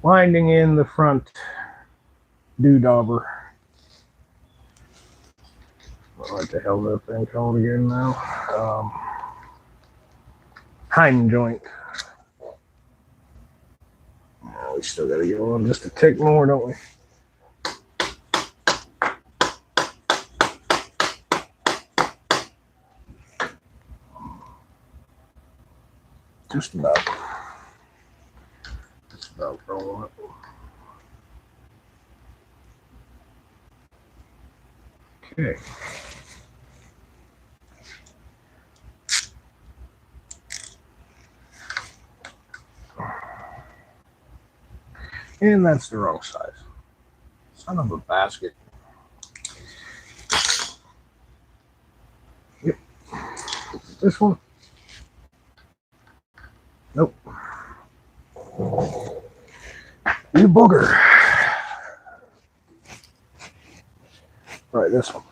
winding in the front doodobber. What the hell is that thing called again now? Hind joint. We still got to get on just a tick more, don't we? Just about rolling it. Okay. And that's the wrong size. Son of a basket. Yep. This one? Nope. You booger. Right, this one.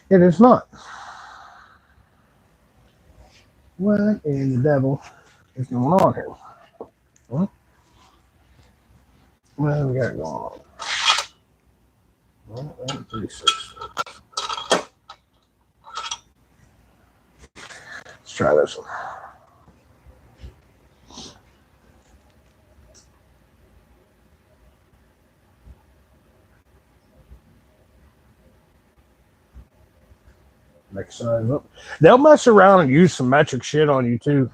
It is not. What in the devil is going on here? Huh? What do we got going on? Well, 36. Let's try this one. Next size up. They'll mess around and use some metric shit on you too.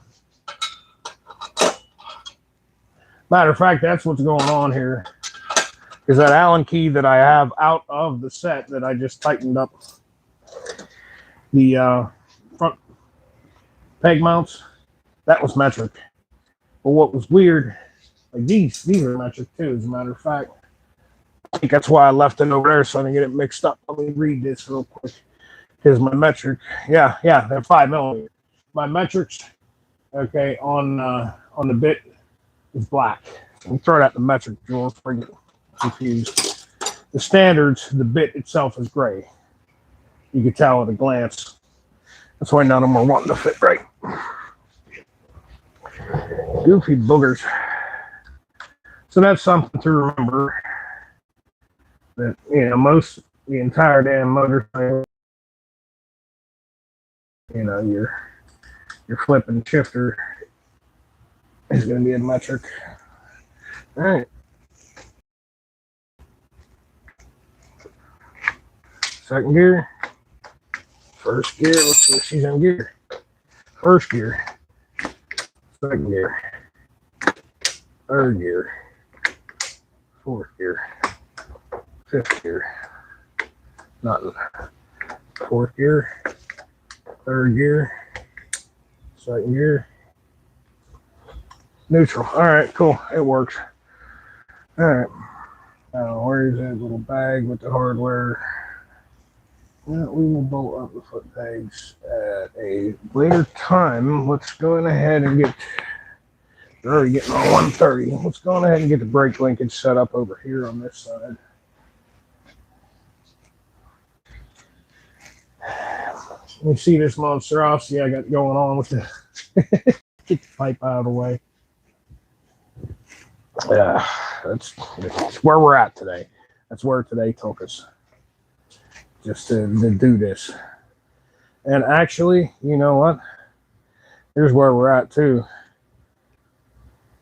Matter of fact, that's what's going on here. Is that Allen key that I have out of the set that I just tightened up the front peg mounts. That was metric. But what was weird, like these are metric too, as a matter of fact. I think that's why I left it over there so I didn't get it mixed up. Let me read this real quick. Here's my metric. Yeah, they're 5mm. My metrics, okay, on the bit is black. I'll throw it out the metric drawer before I get confused. The standards, the bit itself is gray. You can tell at a glance. That's why none of them are wanting to fit right. Goofy boogers. So that's something to remember. That, you know, the entire damn motorcycle, you know, your flip and shifter is going to be a metric. All right. Second gear. First gear. Let's see if she's in gear. First gear. Second gear. Third gear. Fourth gear. Fifth gear. Nothing. Fourth gear. Third gear. Second gear. Neutral. All right, cool. It works. All right. Now, where's that little bag with the hardware? Well, we will bolt up the foot pegs at a later time. Let's go ahead and get. We're already getting on 130. Let's go ahead and get the brake linkage set up over here on this side. You see this monstrosity I got going on with the get the pipe out of the way. Yeah, that's where we're at today. That's where today took us. Just to do this. And actually, you know what? Here's where we're at too.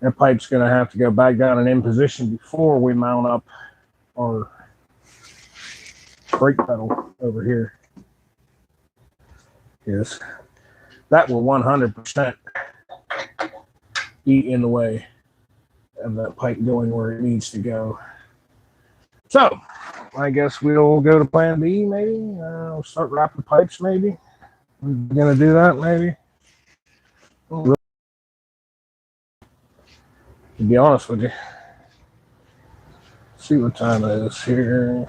That pipe's going to have to go back down and in position before we mount up our brake pedal over here. Yes, that will 100% be in the way of that pipe going where it needs to go. So, I guess we'll go to plan B maybe. We'll start wrapping pipes maybe. We're gonna do that maybe. To be honest with you, see what time it is here.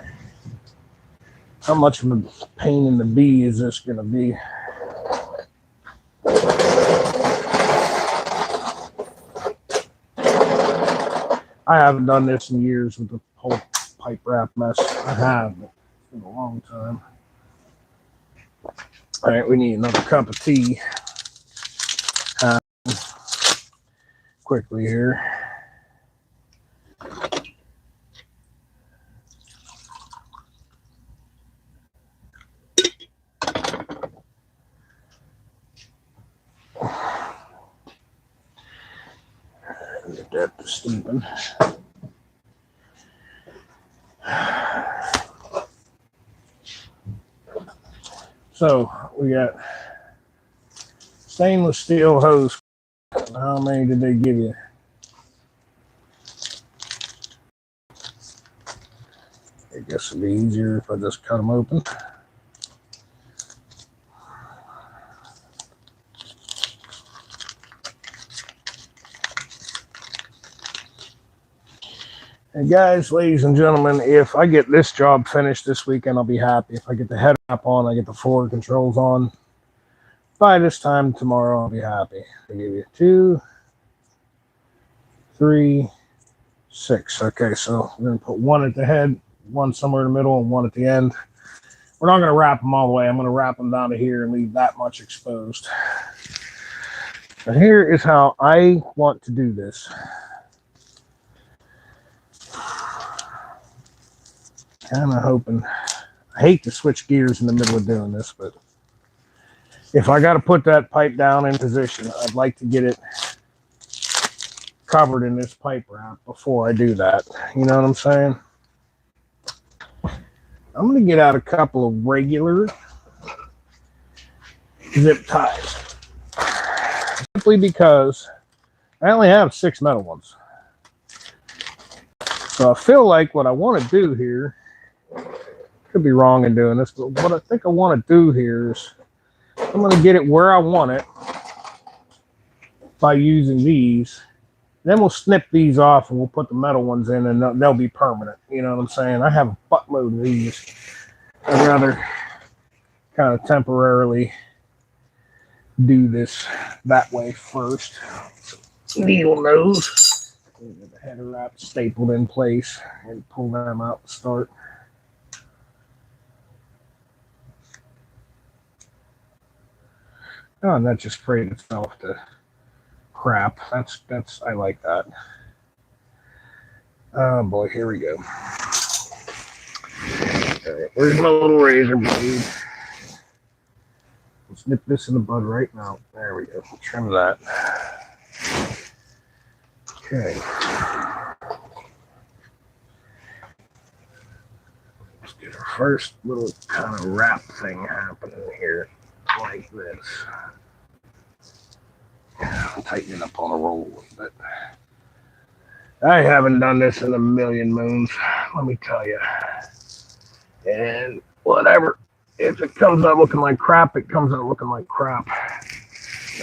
How much of a pain in the bee is this gonna be? I haven't done this in years with the whole pipe wrap mess. I have, but it's been a long time. All right, we need another cup of tea. Quickly here. Get that to steeping. So we got stainless steel hose. How many did they give you? I guess it'd be easier if I just cut them open. And guys, ladies and gentlemen, if I get this job finished this weekend, I'll be happy. If I get the head wrap on, I get the forward controls on, by this time tomorrow, I'll be happy. I give you 2, 3, 6. Okay, so we're going to put 1 at the head, 1 somewhere in the middle, and 1 at the end. We're not going to wrap them all the way. I'm going to wrap them down to here and leave that much exposed. Now here is how I want to do this. Kind of hoping. I hate to switch gears in the middle of doing this, but if I got to put that pipe down in position, I'd like to get it covered in this pipe wrap before I do that. You know what I'm saying? I'm going to get out a couple of regular zip ties. Simply because I only have 6 metal ones. So I feel like what I want to do here, could be wrong in doing this, but what I think I want to do here is I'm going to get it where I want it by using these. Then we'll snip these off and we'll put the metal ones in and they'll be permanent. You know what I'm saying? I have a buttload of these. I'd rather kind of temporarily do this that way first. Needle nose. Get the header wrap stapled in place and pull them out to start. Oh, and that just sprayed itself to crap. That's I like that. Oh boy, here we go. All right, where's my little razor blade? Let's nip this in the bud right now. There we go. Trim that. Okay. Let's get our first little kind of wrap thing happening here, like this. Tighten it up on the roll a little bit. I haven't done this in a million moons, let me tell you. And whatever, if it comes out looking like crap, it comes out looking like crap.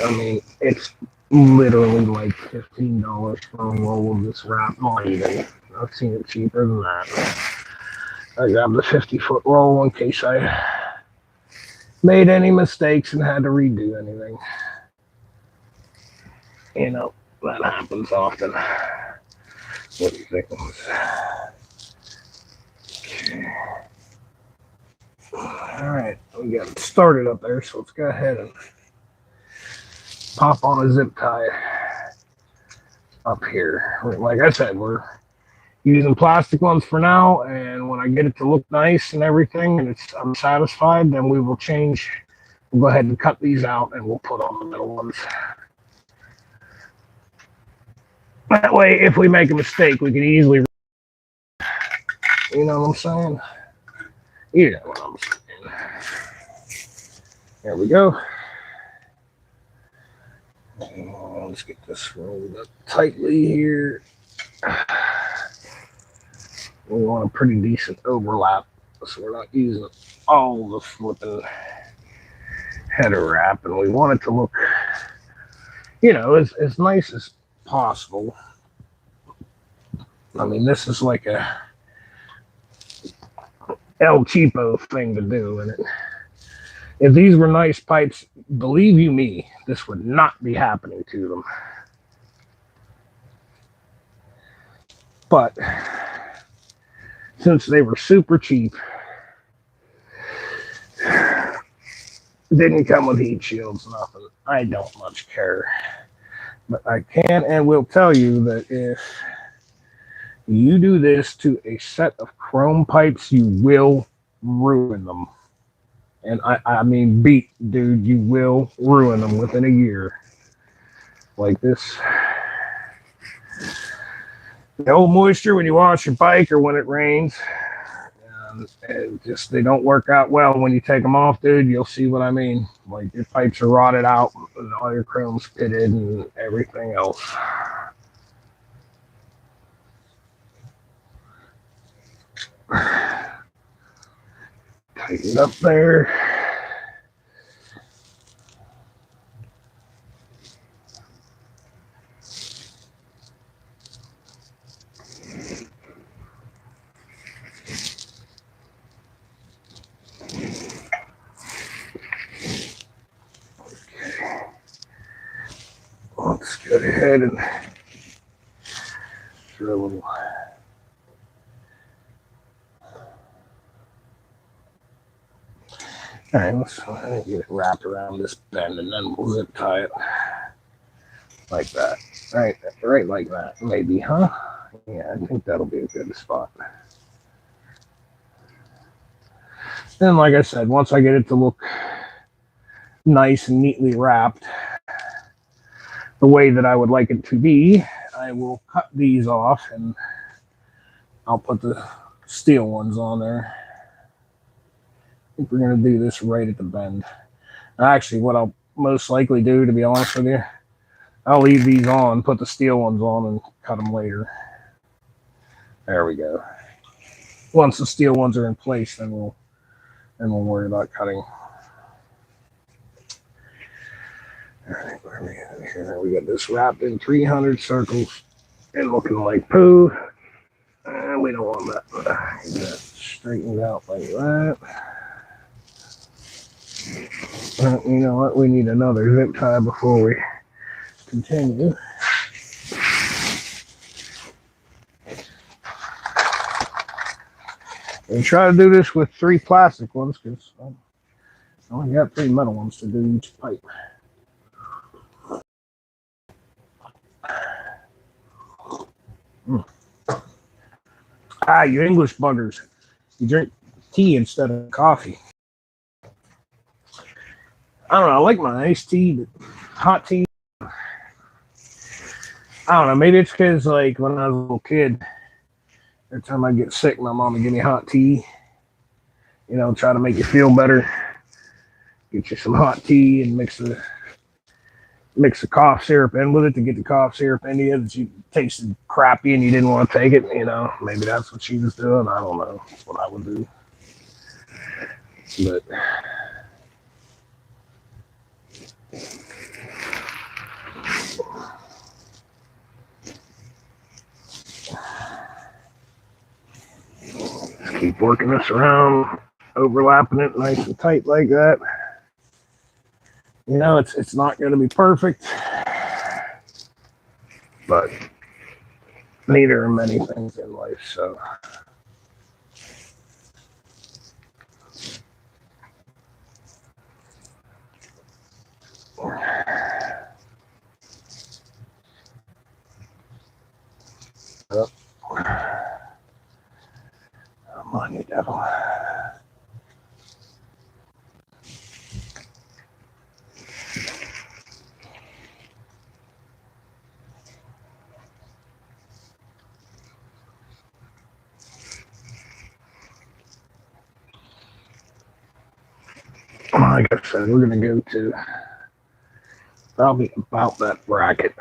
I mean, it's literally like $15 for a roll of this wrap. Not even. I've seen it cheaper than that. I grabbed the 50-foot roll in case I made any mistakes and had to redo anything. You know, that happens often. What do you think? Okay. All right, we got it started up there, so let's go ahead and pop on a zip tie up here. Like I said, we're using plastic ones for now, and when I get it to look nice and everything, and I'm satisfied, then we will change. We'll go ahead and cut these out, and we'll put on the metal ones. That way, if we make a mistake, we can easily, you know what I'm saying? You know what I'm saying. There we go. Let's get this rolled up tightly here. We want a pretty decent overlap, so we're not using all the flipping header wrap, and we want it to look, you know, as nice as possible. I mean, this is like a El Cheapo thing to do, and if these were nice pipes, believe you me, this would not be happening to them. But since they were super cheap, didn't come with heat shields, nothing, I don't much care. But I can and will tell you that if you do this to a set of chrome pipes, you will ruin them. And I mean, dude, you will ruin them within a year. Like this. The old moisture when you wash your bike or when it rains, just they don't work out well when you take them off, dude. You'll see what I mean. Like your pipes are rotted out and all your chrome's pitted and everything else. Tighten up there. Let's go ahead and throw a little. All right, let's get it wrapped around this bend, and then we'll zip tie it like that. Right like that, maybe, huh? Yeah, I think that'll be a good spot. Then, like I said, once I get it to look nice and neatly wrapped, the way that I would like it to be, I will cut these off and I'll put the steel ones on there. I think we're going to do this right at the bend. Actually, what I'll most likely do, to be honest with you, I'll leave these on, put the steel ones on, and cut them later. There we go. Once the steel ones are in place, then we'll worry about cutting. All right, where are we at here? We got this wrapped in 300 circles and looking like poo. We don't want that. Get that straightened out like that. You know what? We need another zip tie before we continue. And try to do this with 3 plastic ones because I only got 3 metal ones to do each pipe. You English buggers. You drink tea instead of coffee. I don't know. I like my iced tea, but hot tea. I don't know. Maybe it's because, like, when I was a little kid, every time I get sick, my mom would give me hot tea. You know, try to make you feel better. Get you some hot tea and mix the cough syrup in with it to get the cough syrup into you that you tasted crappy and you didn't want to take it. You know, maybe that's what she was doing. I don't know. That's what I would do. But just keep working this around, overlapping it nice and tight like that. You know, it's not going to be perfect, but neither are many things in life, so. Oh. Come on, you devil. Like I said, we're going to go to probably about that bracket.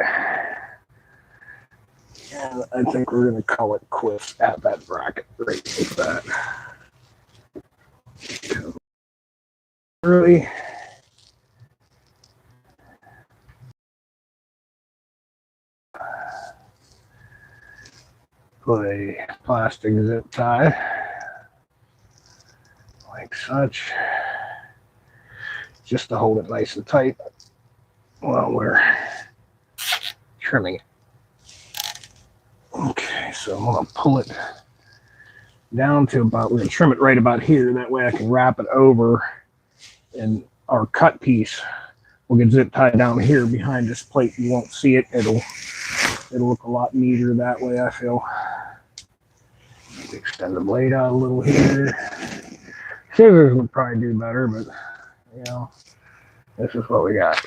And I think we're going to call it quits at that bracket, right like that. Really, put a plastic zip tie like such, just to hold it nice and tight while we're trimming it. Okay, so I'm going to pull it down to about, we're going to trim it right about here. That way I can wrap it over and our cut piece will get zip tied down here behind this plate. You won't see it. It'll look a lot neater that way, I feel. Extend the blade out a little here. Scissors would probably do better, but you know, this is what we got.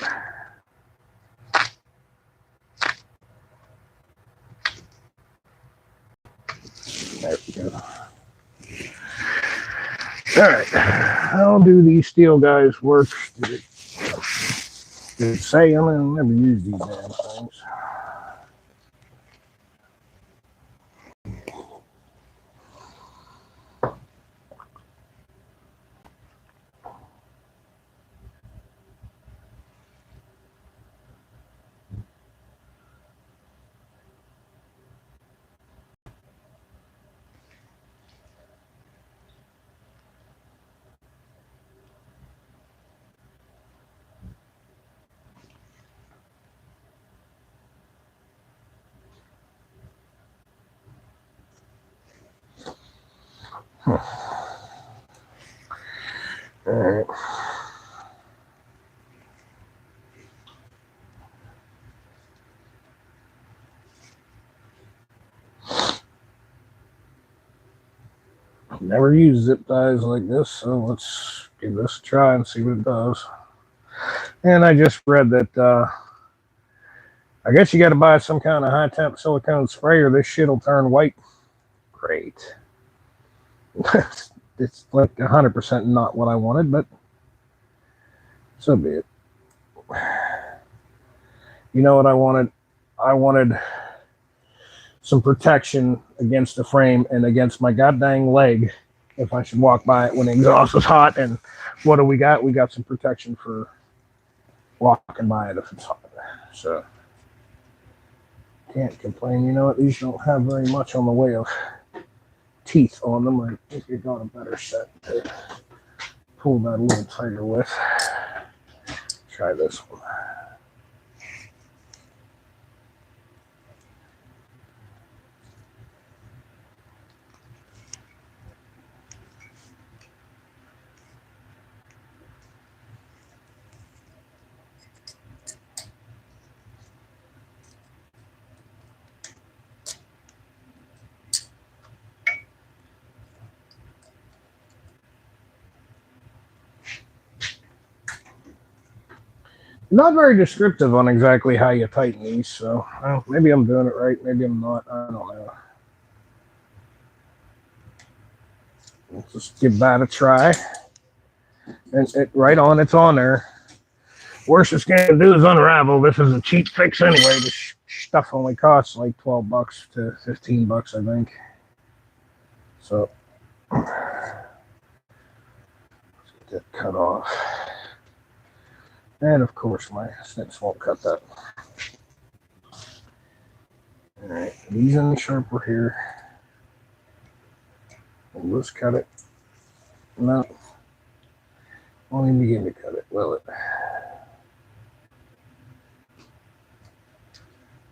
There we go. All right, how do these steel guys work? Did it say? I never use these damn things. All right. Never used zip ties like this, so let's give this a try and see what it does. And I just read that I guess you got to buy some kind of high temp silicone spray or this shit will turn white. Great. It's like 100% not what I wanted, but so be it. You know what I wanted? I wanted some protection against the frame and against my goddamn leg if I should walk by it when the exhaust is hot. And what do we got? We got some protection for walking by it if it's hot. So can't complain. You know what? These don't have very much on the way of teeth on them. I think you got a better set to pull that a little tighter with. Try this one. Not very descriptive on exactly how you tighten these, so well, maybe I'm doing it right, maybe I'm not, I don't know. Let's just give that a try. And right on, it's on there. Worst it's going to do is unravel. This is a cheap fix anyway. This stuff only costs like 12 bucks to 15 bucks, I think. So, let's get that cut off. And of course, my snips won't cut that. All right, these in the sharper here. We'll just cut it. No, won't even begin to cut it, will it?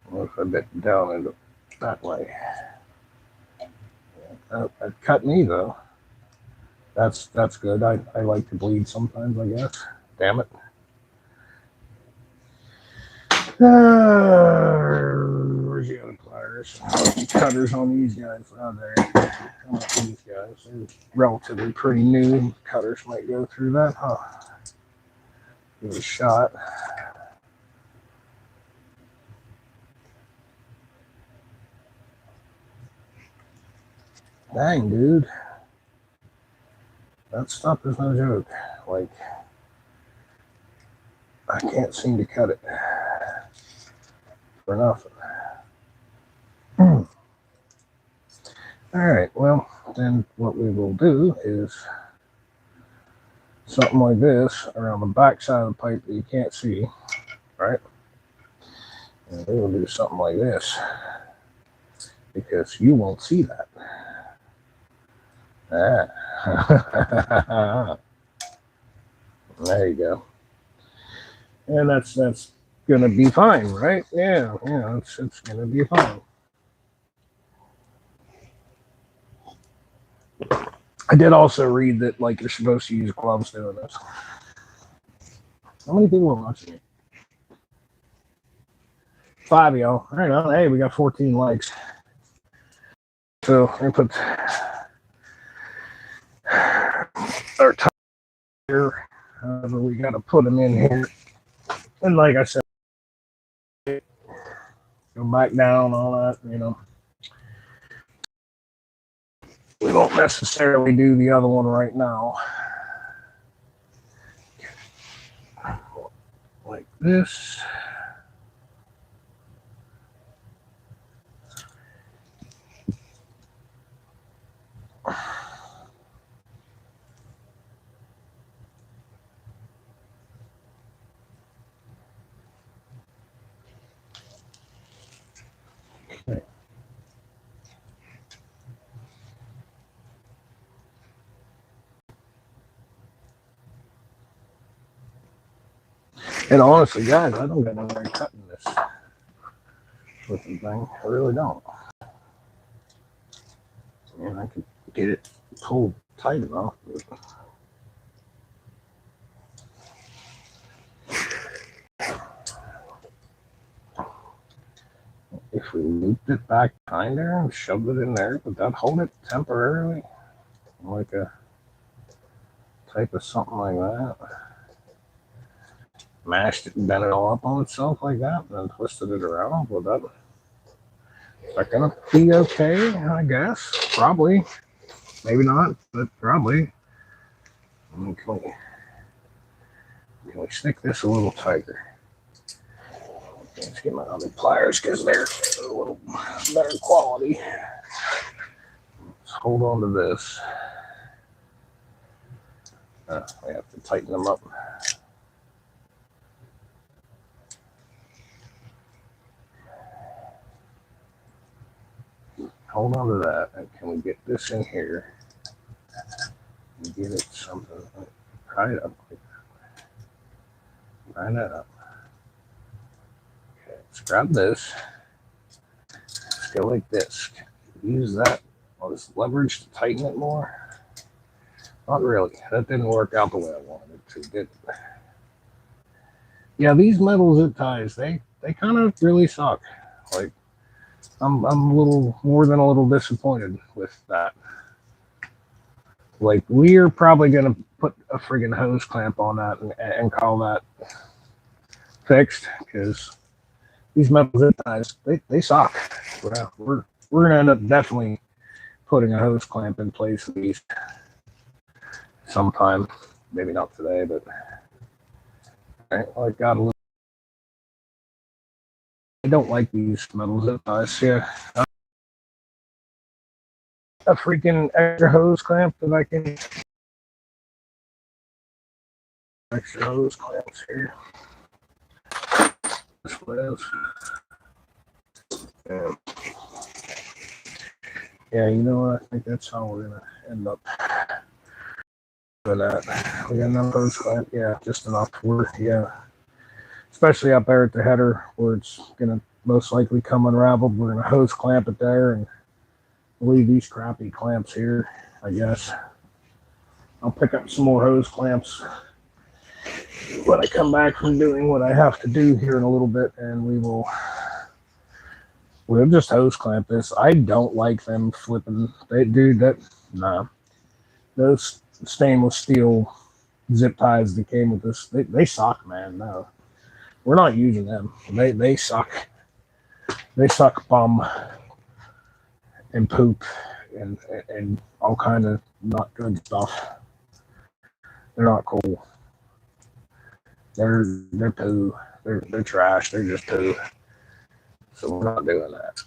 What if I bit down into that way? It cut me though. That's good. I like to bleed sometimes, I guess. Damn it. Where's the other pliers? Cutters on these guys. Oh, there. How about these guys? They're relatively pretty new. Cutters might go through that. Huh. Give it a shot. Dang, dude. That stuff is no joke. Like, I can't seem to cut it for nothing. All right, well, then what we will do is something like this around the back side of the pipe that you can't see, right? And we will do something like this. because you won't see that. Ah. There you go. And that's gonna be fine, right? Yeah, it's gonna be fine. I did also read that like you're supposed to use gloves doing this. How many people are watching it? 5 of y'all. Right on. Hey, we got 14 likes. So I put our time here. We got to put them in here. And like I said, go back down, all that, We won't necessarily do the other one right now. Like this. Okay. And honestly, guys, I don't got no way of cutting this with the thing. I really don't. And I could get it pulled tight enough. If we looped it back behind there and shoved it in there, would that hold it temporarily? Like a type of something like that. Mashed it and bent it all up on itself like that and then twisted it around. Would that, is that gonna be okay? I guess. Probably. Maybe not, but probably. Can we stick this a little tighter? Let's get my other pliers because they're a little better quality. Let's hold on to this. We have to tighten them up. Hold on to that. And can we get this in here and get it something right up like that? Right up. Okay, let's grab this. Let's go like this. Use that. All this leverage to tighten it more. Not really. That didn't work out the way I wanted it to, did it? Yeah, these metal zip ties, they kind of really suck. Like, I'm a little more than a little disappointed with that. Like, we're probably gonna put a friggin' hose clamp on that and call that fixed, because these metal zip ties, they suck. We're gonna end up definitely putting a hose clamp in place of these sometime. Maybe not today, but I got a little. I don't like these metal zip ties. Yeah, a freaking extra hose clamp that I can. Extra hose clamps here. This was. Yeah, you know what? I think that's how we're gonna end up doing that. We got enough hose clamp. Yeah, just enough. Especially up there at the header where it's gonna most likely come unraveled. We're gonna hose clamp it there and leave these crappy clamps here, I guess. I'll pick up some more hose clamps when I come back from doing what I have to do here in a little bit, and we'll just hose clamp this. I don't like them flipping. Nah. Those stainless steel zip ties that came with this, they suck, man. No, we're not using them. They suck. They suck bum and poop and all kind of not good stuff. They're not cool. They're poo. They're trash. They're just poo. So we're not doing that.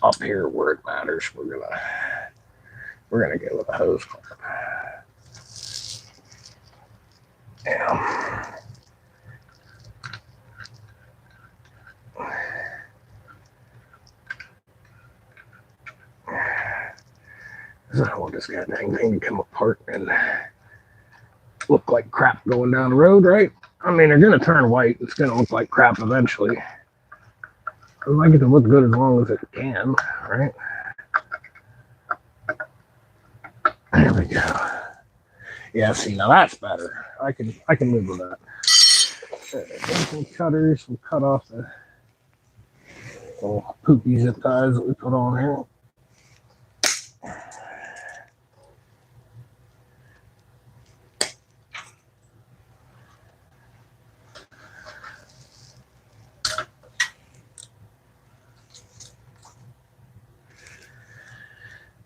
Up here where it matters, we're gonna go with a hose clamp. Yeah. this goddamn thing to come apart and look like crap going down the road, right? I mean, they're going to turn white. It's going to look like crap eventually. I like it to look good as long as it can, right? There we go. Yeah, see, now that's better. I can live with that. Some cutters. We'll cut off the little poopy zip ties that we put on here.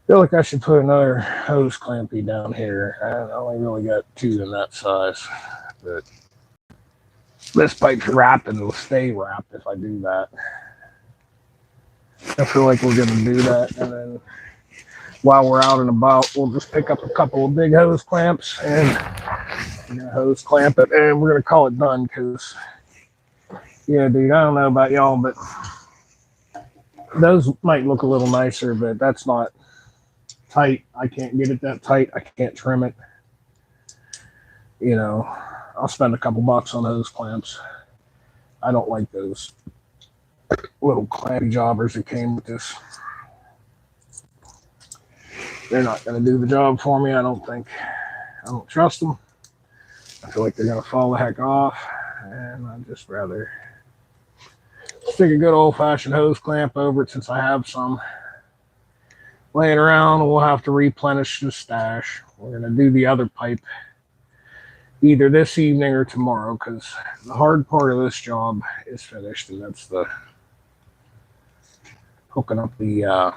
I feel like I should put another hose clampy down here. I only really got 2 in that size, but this pipe's wrapped and it'll stay wrapped if I do that. I feel like we're gonna do that, and then while we're out and about, we'll just pick up a couple of big hose clamps and hose clamp it, and we're gonna call it done. Because yeah, dude, I don't know about y'all, but those might look a little nicer, but that's not tight. I can't get it that tight. I can't trim it. You know, I'll spend a couple bucks on hose clamps. I don't like those little clamp jobbers that came with this. They're not going to do the job for me, I don't think. I don't trust them. I feel like they're going to fall the heck off, and I'd just rather stick a good old-fashioned hose clamp over it since I have some laying around. We'll have to replenish the stash. We're going to do the other pipe either this evening or tomorrow, because the hard part of this job is finished, and that's the hooking up the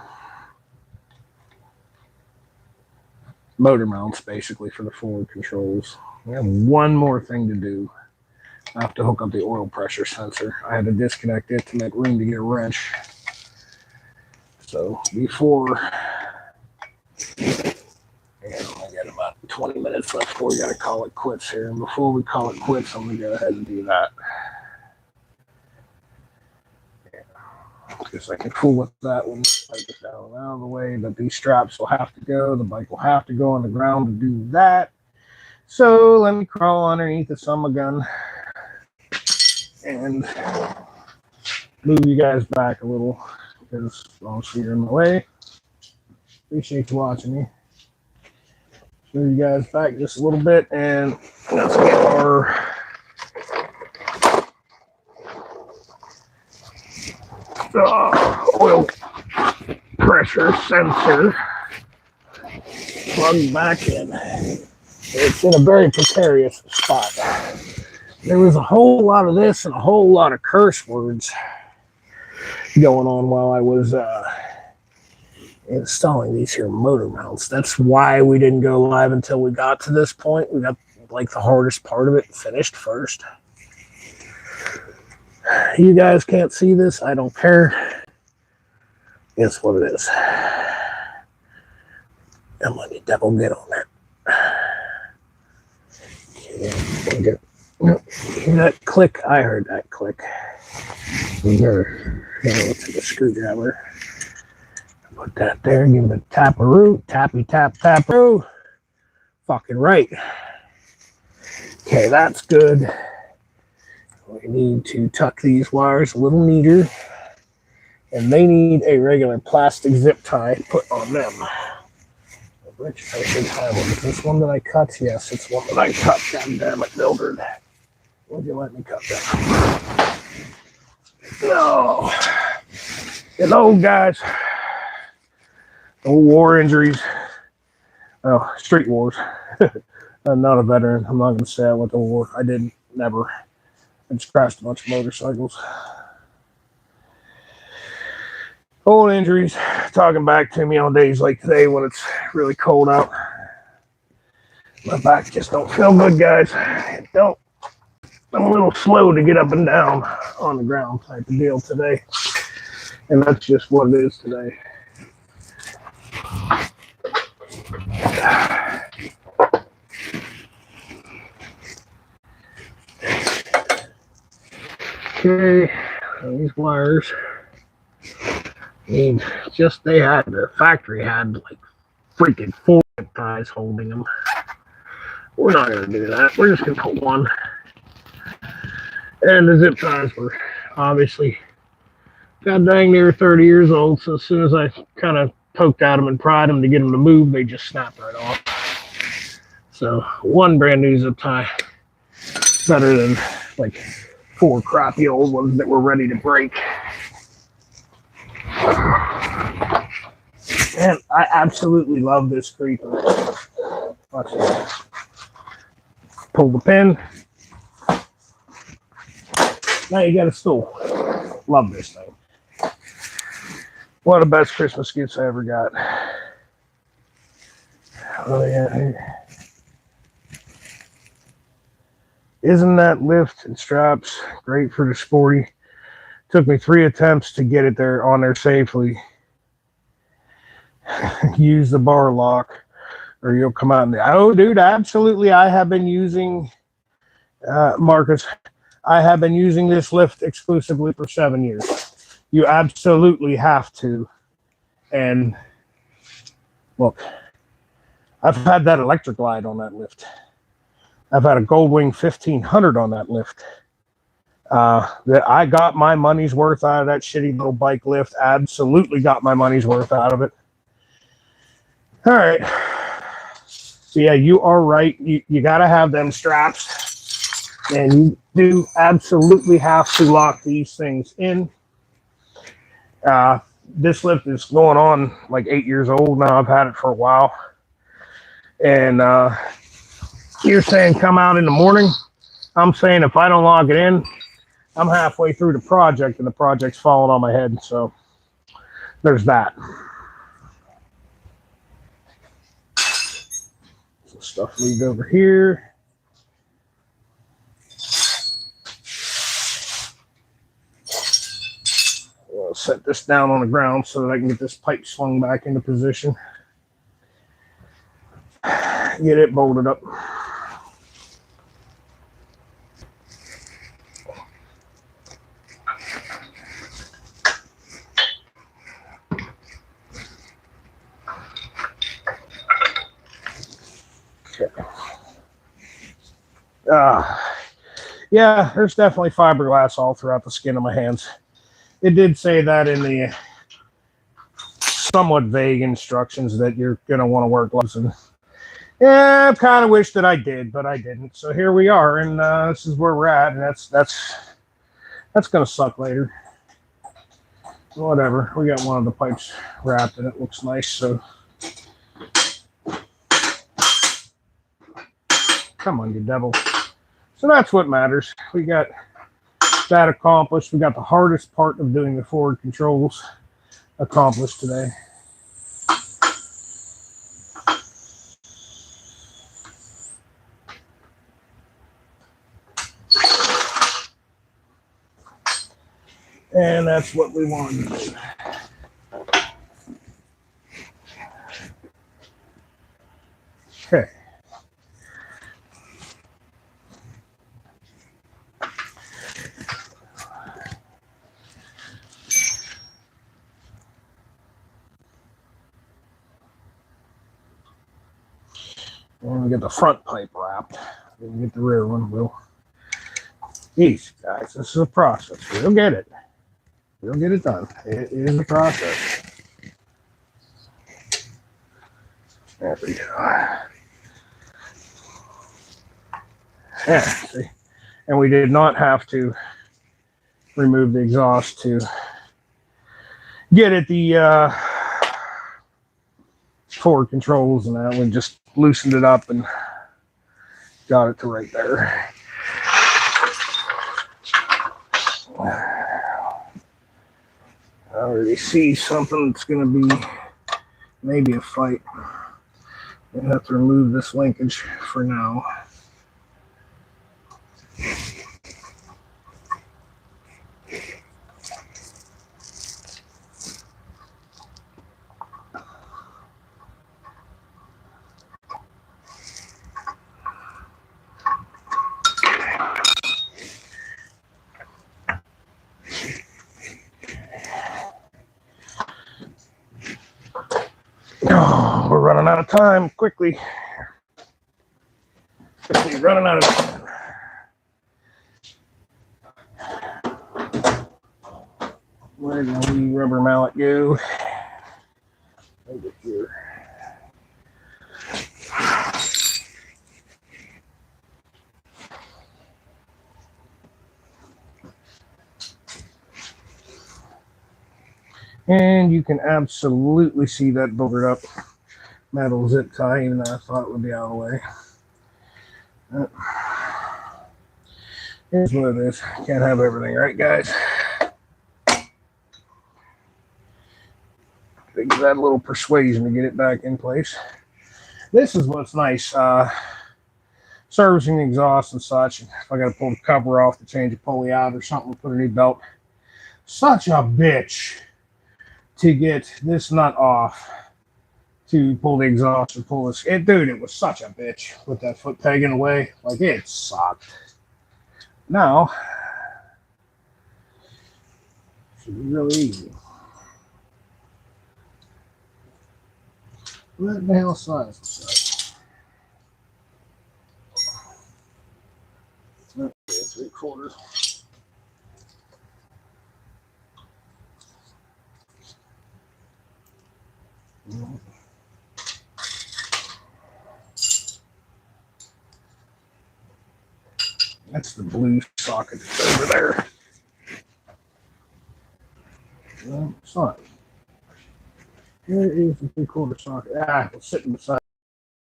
motor mounts basically for the forward controls. We have one more thing to do. I have to hook up the oil pressure sensor. I had to disconnect it to make room to get a wrench. So before, and I got about 20 minutes left before we got to call it quits here. And before we call it quits, I'm going to go ahead and do that. Because I can fool with that one. Pipe it down and out of the way, but these straps will have to go. The bike will have to go on the ground to do that. So let me crawl underneath the summer gun and move you guys back a little, because obviously you're in the way. Appreciate you watching me. Move you guys back just a little bit, and let's get our oil pressure sensor plugged back in. It's in a very precarious spot. There was a whole lot of this and a whole lot of curse words going on while I was installing these here motor mounts. That's why we didn't go live until we got to this point. We got like the hardest part of it finished first. You guys can't see this. I don't care. It's what it is. And let me double get on that. Okay. Hear that click? I heard that click. Here, let's take a screwdriver. Put that there. Give it a tap-a-roo. Tappy tap tap-a-roo. Fucking right. Okay, that's good. We need to tuck these wires a little neater, and they need a regular plastic zip tie put on them. Which I should have one. Is this one that I cut? Yes, it's one that I cut. God damn it, Mildred. Would you let me cut that? No. And old guys, old war injuries. Oh, street wars. I'm not a veteran. I'm not going to say I went to war. I didn't. Never. I just crashed a bunch of motorcycles. Old injuries talking back to me on days like today when it's really cold out. My back just don't feel good, guys. It don't. I'm a little slow to get up and down on the ground type of deal today. And that's just what it is today. Okay, so these wires need just, the factory had like freaking 4 zip ties holding them. We're not going to do that. We're just going to put one. And the zip ties were obviously god dang near 30 years old, so as soon as I kind of poked at them and pried them to get them to move, they just snapped right off. So one brand new zip tie, better than like 4 crappy old ones that were ready to break. And I absolutely love this creeper. Watch this. Pull the pin. Now you got a stool. Love this thing. One of the best Christmas gifts I ever got. Oh yeah. Isn't that lift and straps great for the sporty? Took me 3 attempts to get it there on there safely. Use the bar lock or you'll come out and oh dude, absolutely. I have been using Marcus, I have been using this lift exclusively for 7 years. You absolutely have to. And look, I've had that electric glide on that lift. I've had a Goldwing 1500 on that lift. That I got my money's worth out of that shitty little bike lift. Absolutely got my money's worth out of it. All right. So yeah, you are right. You got to have them straps. And you do absolutely have to lock these things in. This lift is going on like 8 years old now. I've had it for a while. And you're saying come out in the morning. I'm saying if I don't lock it in, I'm halfway through the project and the project's falling on my head. So there's that. Some stuff leave over here. I'll set this down on the ground so that I can get this pipe swung back into position. Get it bolted up. Yeah, there's definitely fiberglass all throughout the skin of my hands. It did say that in the somewhat vague instructions that you're going to want to wear gloves. And yeah, I kind of wish that I did, but I didn't. So here we are, and this is where we're at, and that's going to suck later. Whatever. We got one of the pipes wrapped, and it looks nice, so. Come on, you devil. So that's what matters. We got that accomplished. We got the hardest part of doing the forward controls accomplished today. And that's what we wanted to do. Okay. And we get the front pipe wrapped. Didn't get the rear one. We'll. Geez, guys, this is a process. We'll get it. We'll get it done. It is a process. There we go. Yeah, see. And we did not have to remove the exhaust to get at the forward controls and that. We just loosened it up and got it to right there. I already see something that's going to be maybe a fight. We'll have to remove this linkage for now. running out of time quickly. Running out of time. Where did the rubber mallet go? Over here. And you can absolutely see that boogered up metal zip tie, even though I thought it would be out of the way. Here's what it is. Can't have everything, right, guys? Give that a little persuasion to get it back in place. This is what's nice. Servicing the exhaust and such. If I got to pull the cover off to change a pulley out or something, put a new belt. Such a bitch to get this nut off to pull the exhaust and pull this. Dude, it was such a bitch with that foot peg in the way. Like, it sucked. Now, should be really easy. What the hell size is that? Okay, 3/4. That's the blue socket that's over there. No, it's not. Here is the 3/4 socket. It's sitting beside.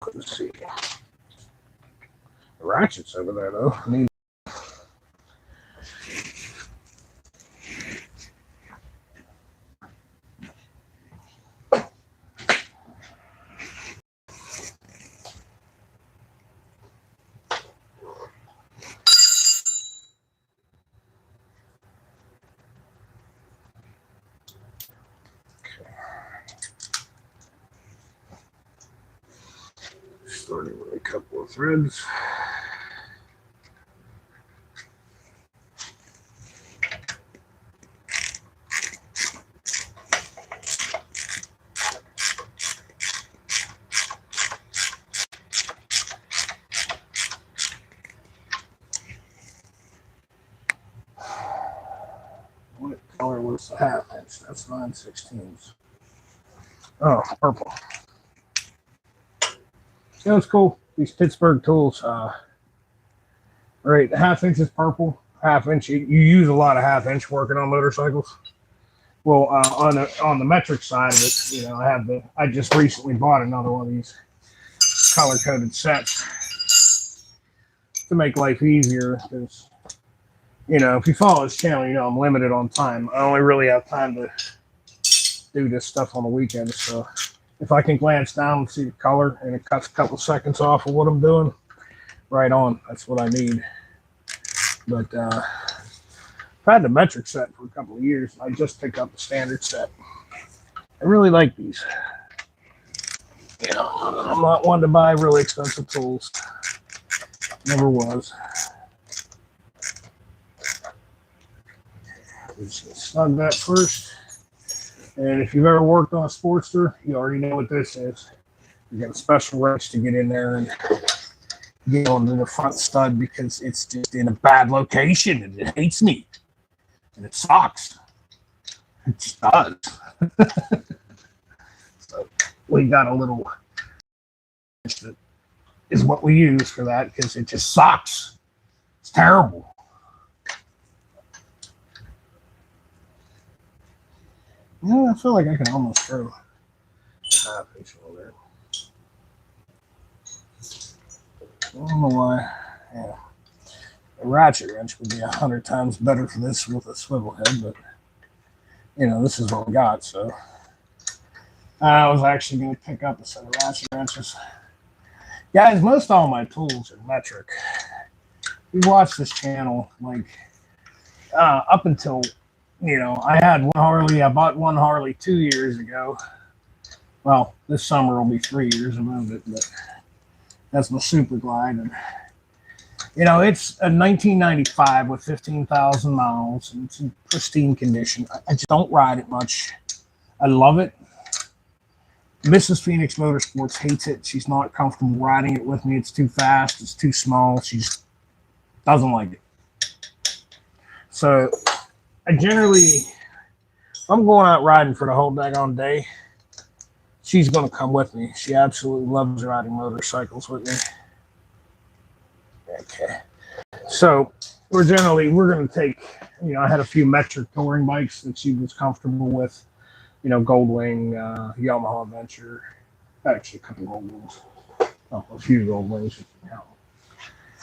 Couldn't see. The ratchet's over there, though. Starting with a couple of threads. What color was the 1/2 inch? That's 9/16. Oh, purple. Yeah, it's cool. These Pittsburgh tools, right, 1/2 inch is purple. 1/2 inch, you use a lot of 1/2 inch working on motorcycles. Well, on the metric side of it, you know, I just recently bought another one of these color coded sets to make life easier. Because, you know, if you follow this channel, you know I'm limited on time. I only really have time to do this stuff on the weekends. So if I can glance down and see the color and it cuts a couple seconds off of what I'm doing, right on. That's what I need. But I've had the metric set for a couple of years. I just picked up the standard set. I really like these. You know, I'm not one to buy really expensive tools. Never was. Just snug that first. And if you've ever worked on a Sportster, you already know what this is. You got a special wrench to get in there and get onto the front stud because it's just in a bad location and it hates me. And it sucks. It just does. So we got a little wrench that is what we use for that because it just sucks. It's terrible. Yeah, I feel like I can almost throw a 1/2 inch over there. I don't know why. Yeah. A ratchet wrench would be 100 times better for this with a swivel head, but you know, this is what we got, so I was actually going to pick up a set of ratchet wrenches. Guys, most all my tools are metric. You watch this channel, like, up until, you know, I had one Harley. I bought one Harley 2 years ago. Well, this summer will be 3 years. I moved it, but that's my Super Glide. And, you know, it's a 1995 with 15,000 miles, and it's in pristine condition. I just don't ride it much. I love it, Mrs. Phoenix Motorsports hates it. She's not comfortable riding it with me. It's too fast. It's too small. She just doesn't like it. So I generally, I'm going out riding for the whole daggone day. She's going to come with me. She absolutely loves riding motorcycles with me. Okay. So we're going to take, I had a few metric touring bikes that she was comfortable with, Goldwing, Yamaha Adventure, actually a couple Goldwings, a few Goldwings.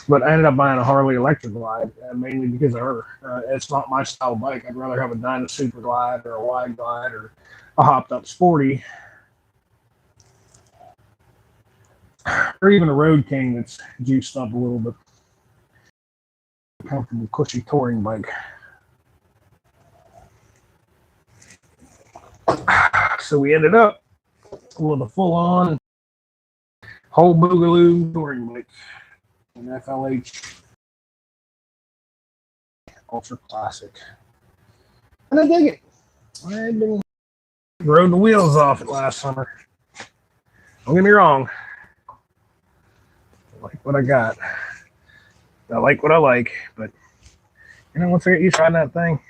But I ended up buying a Harley Electric Glide, mainly because of her. It's not my style bike. I'd rather have a Dyna Super Glide or a Wide Glide or a hopped up Sporty, or even a Road King that's juiced up a little bit. Comfortable, cushy touring bike. So we ended up with a full-on whole boogaloo touring bike, an FLH Ultra Classic, and I dig it. I rode the wheels off it last summer. Don't get me wrong. I like what I got. I like what I like, but once I get used to riding that thing,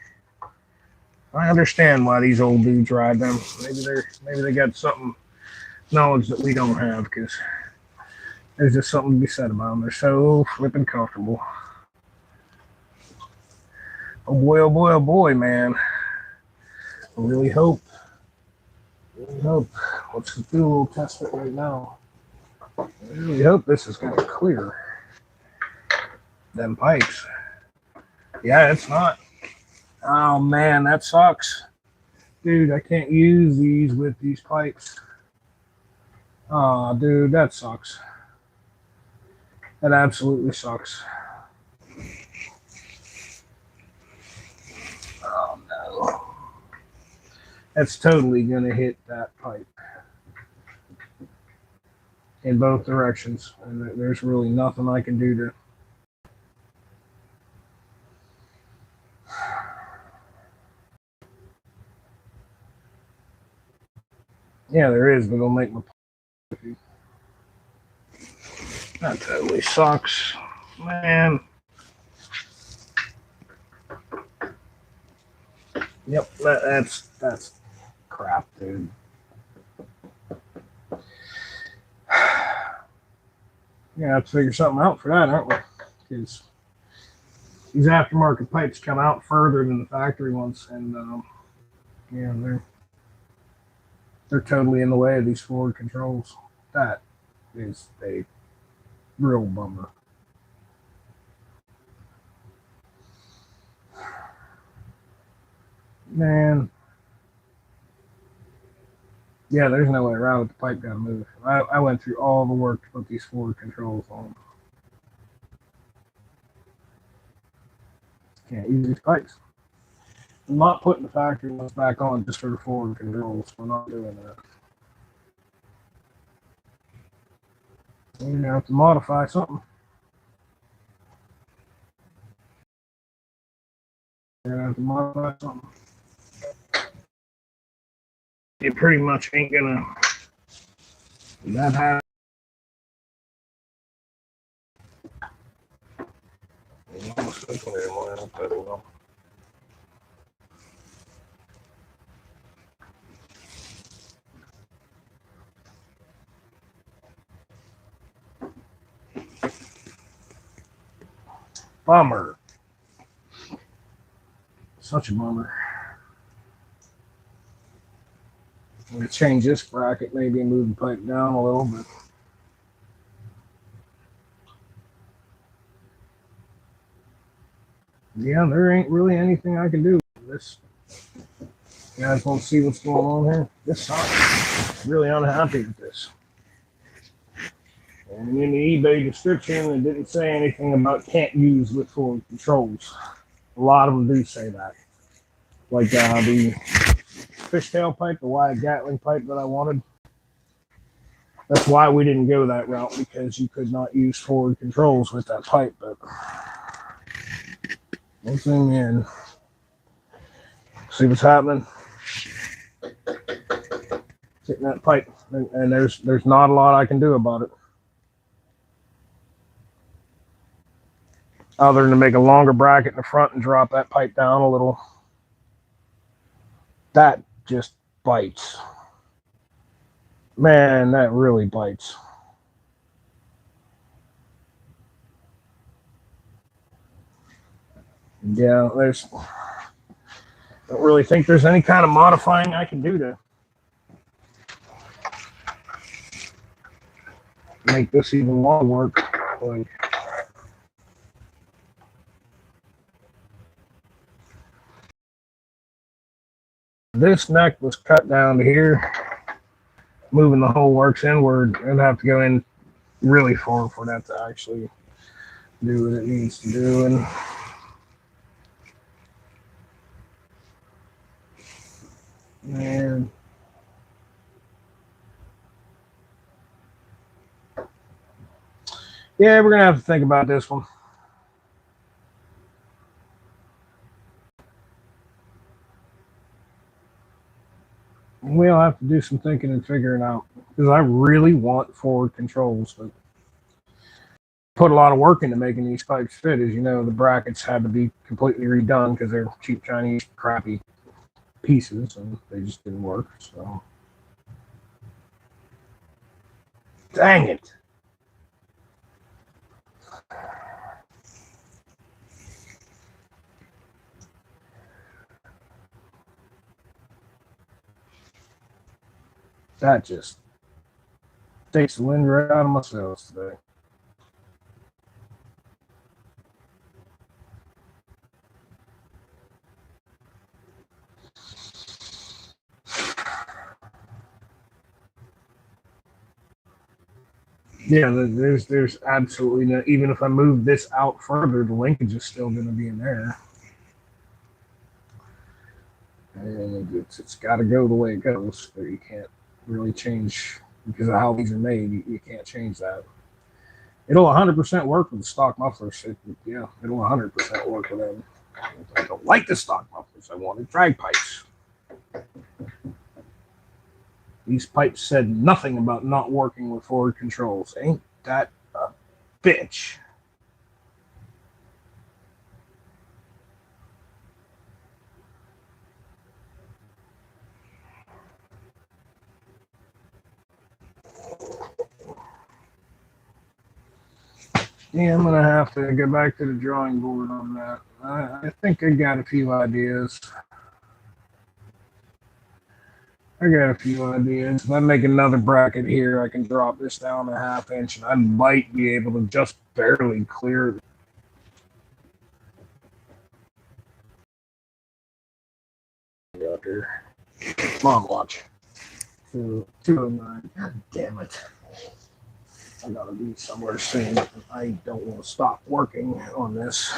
I understand why these old dudes ride them. Maybe they got something knowledge that we don't have, because there's just something to be said about them. They're so flipping comfortable. Oh boy, oh boy, oh boy, man. I really hope. Let's do a little test fit right now. I really hope this is going to clear them pipes. Yeah, it's not. Oh man, that sucks. Dude, I can't use these with these pipes. Oh, dude, that sucks. That absolutely sucks. Oh no. That's totally going to hit that pipe in both directions. And there's really nothing I can do to. Yeah, there is, but it'll make my. That totally sucks, man. Yep, that's crap, dude. Yeah, have to figure something out for that, aren't we? Because these aftermarket pipes come out further than the factory ones, and yeah, they're totally in the way of these forward controls. That is a real bummer. Man. Yeah, there's no way around it. The pipe got to move. I went through all the work to put these forward controls on. Can't use these pipes. I'm not putting the factory ones back on just for the forward controls. We're not doing that. You're going to have to modify something. You're going to have to modify something. It pretty much ain't going to. That has. Bummer. Such a bummer. I'm going to change this bracket, maybe move the pipe down a little bit. Yeah, there ain't really anything I can do with this. You guys want to see what's going on here? This sucks. Really unhappy with this. And in the eBay description, it didn't say anything about can't use with forward controls. A lot of them do say that. Like the fishtail pipe, the wide Gatling pipe that I wanted. That's why we didn't go that route, because you could not use forward controls with that pipe. But we'll zoom in. See what's happening. Getting that pipe, and there's not a lot I can do about it. Other than to make a longer bracket in the front and drop that pipe down a little. That just bites. Man, that really bites. Yeah, don't really think there's any kind of modifying I can do to make this even more work. Like, this neck was cut down to here. Moving the whole works inward, I'd have to go in really far for that to actually do what it needs to do. And yeah, we're gonna have to think about this one. We'll have to do some thinking and figuring out, because I really want forward controls, but put a lot of work into making these pipes fit. As you know, the brackets had to be completely redone because they're cheap Chinese crappy pieces and they just didn't work. So dang it. That just takes the wind right out of my sails today. Yeah, there's absolutely no, even if I move this out further, the linkage is still going to be in there. And it's got to go the way it goes. You can't really change, because of how these are made, you can't change that. It'll 100% work with the stock mufflers. It'll 100% work with them. I don't like the stock mufflers. I wanted drag pipes. These pipes said nothing about not working with forward controls. Ain't that a bitch? Yeah, I'm gonna have to get back to the drawing board on that. I think I got a few ideas. If I make another bracket here, I can drop this down a 1/2 inch, and I might be able to just barely clear out here. Come on, watch. 209. God damn it. I gotta be somewhere soon. I don't want to stop working on this.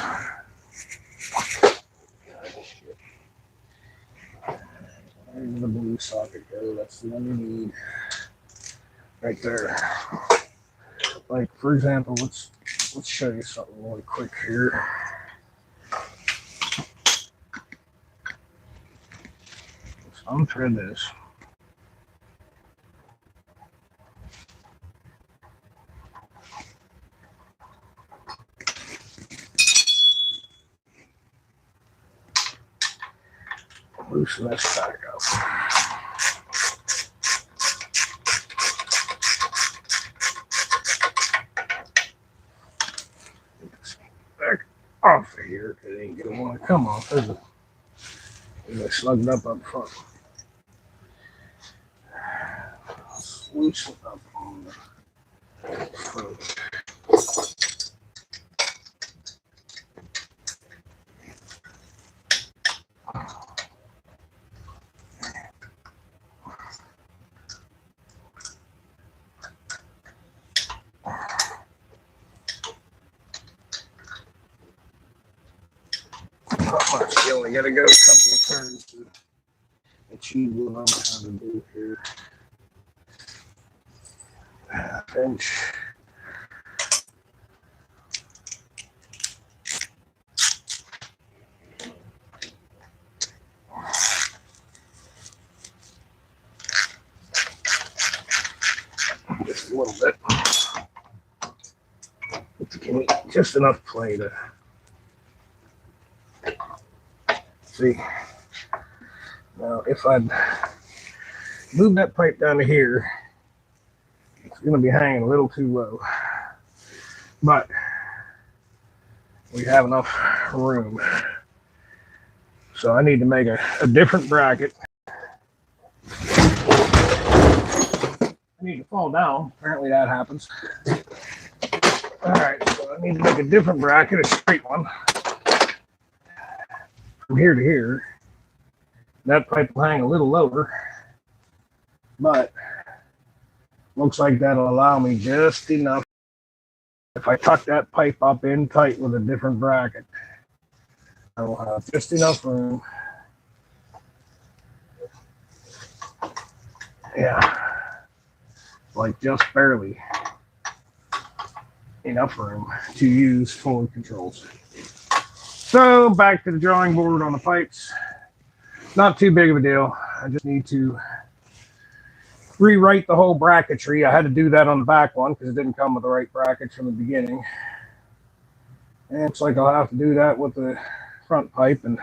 There's the blue socket go. That's the one you need. Right there. Like, for example, let's show you something really quick here. Let's unthread this. Loosen this back up. Back off of here. It ain't gonna want to come off, is it? It's slugged up front. Let's loosen up on the front. You only gotta go a couple of turns to achieve what I'm trying to do here. 1/2 inch. a little bit. Give me just enough play to see. Now, if I move that pipe down to here, it's going to be hanging a little too low. But we have enough room. So I need to make a different bracket. I need to fall down. Apparently that happens. All right, so I need to make a different bracket, a straight one. From here to here. That pipe will hang a little lower. But looks like that'll allow me just enough. If I tuck that pipe up in tight with a different bracket, I will have just enough room. Yeah, like just barely enough room to use forward controls. So back to the drawing board on the pipes. Not too big of a deal. I just need to rewrite the whole bracketry. I had to do that on the back one because it didn't come with the right brackets from the beginning. And it looks like I'll have to do that with the front pipe, and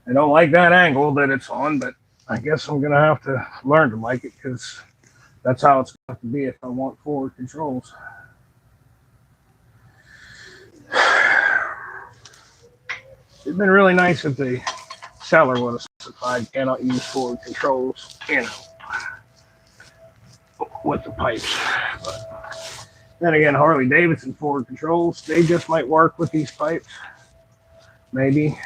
I don't like that angle that it's on, but I guess I'm gonna have to learn to like it because that's how it's going to be if I want forward controls. It'd been really nice if the seller would have specified cannot use forward controls, you know, with the pipes. But then again, Harley Davidson forward controls, they just might work with these pipes. Maybe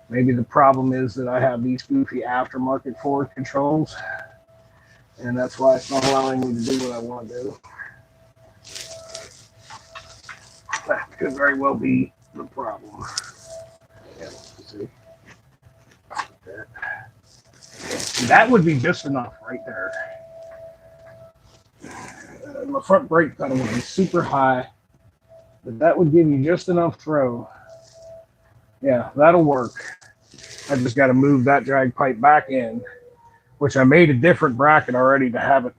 the problem is that I have these goofy aftermarket forward controls, and that's why it's not allowing me to do what I want to do. That could very well be the problem. Yeah, see. That would be just enough right there. My front brake pedal would be super high, but that would give you just enough throw. Yeah, that'll work. I just got to move that drag pipe back in, which I made a different bracket already to have it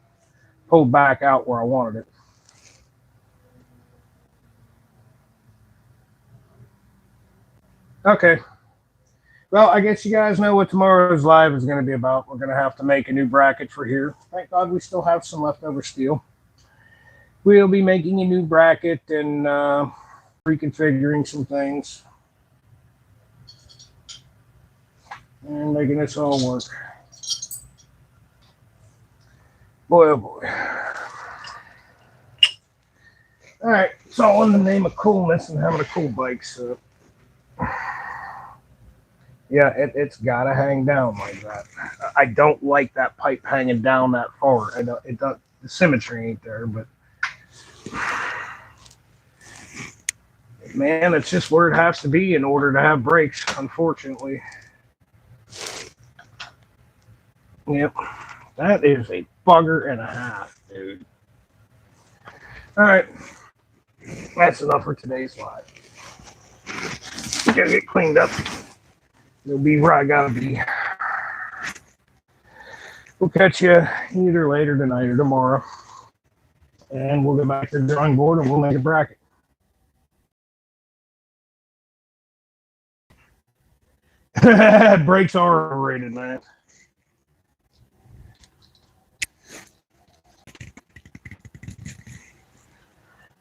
pulled back out where I wanted it. Okay. Well, I guess you guys know what tomorrow's live is going to be about. We're going to have to make a new bracket for here. Thank God we still have some leftover steel. We'll be making a new bracket and reconfiguring some things. And making this all work. Boy, oh boy. All right, it's all in the name of coolness and having a cool bike. So, yeah, it's got to hang down like that. I don't like that pipe hanging down that far. I don't, the symmetry ain't there, but man, it's just where it has to be in order to have brakes, unfortunately. Yep, that is a bugger and a half, dude. All right, that's enough for today's live. Gotta get cleaned up. It'll be where I gotta be. We'll catch you either later tonight or tomorrow, and we'll go back to the drawing board and we'll make a bracket. Brakes are overrated, man.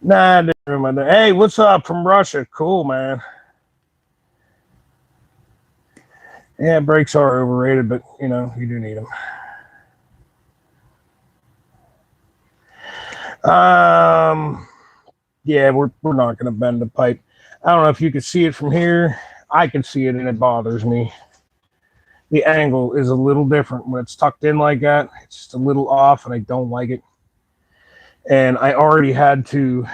Nah, hey, what's up from Russia? Cool, man. Yeah, brakes are overrated, but you know, you do need them. Yeah, we're not gonna bend the pipe. I don't know if you can see it from here. I can see it and it bothers me. The angle is a little different when it's tucked in like that. It's just a little off and I don't like it. And I already had to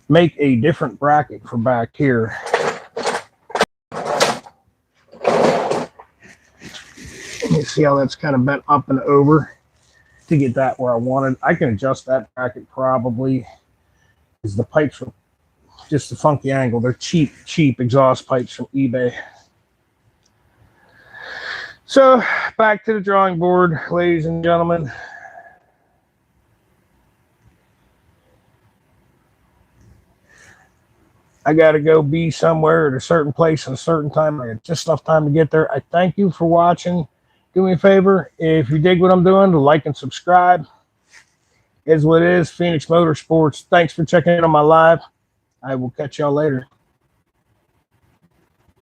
make a different bracket for back here. You see how that's kind of bent up and over to get that where I wanted. I can adjust that bracket probably because the pipes are just a funky angle. They're cheap exhaust pipes from eBay. So back to the drawing board, ladies and gentlemen. I got to go be somewhere at a certain place at a certain time. I got just enough time to get there. I thank you for watching. Do me a favor, if you dig what I'm doing, to like and subscribe. Is what it is. Phoenix Motorsports. Thanks for checking in on my live. I will catch y'all later.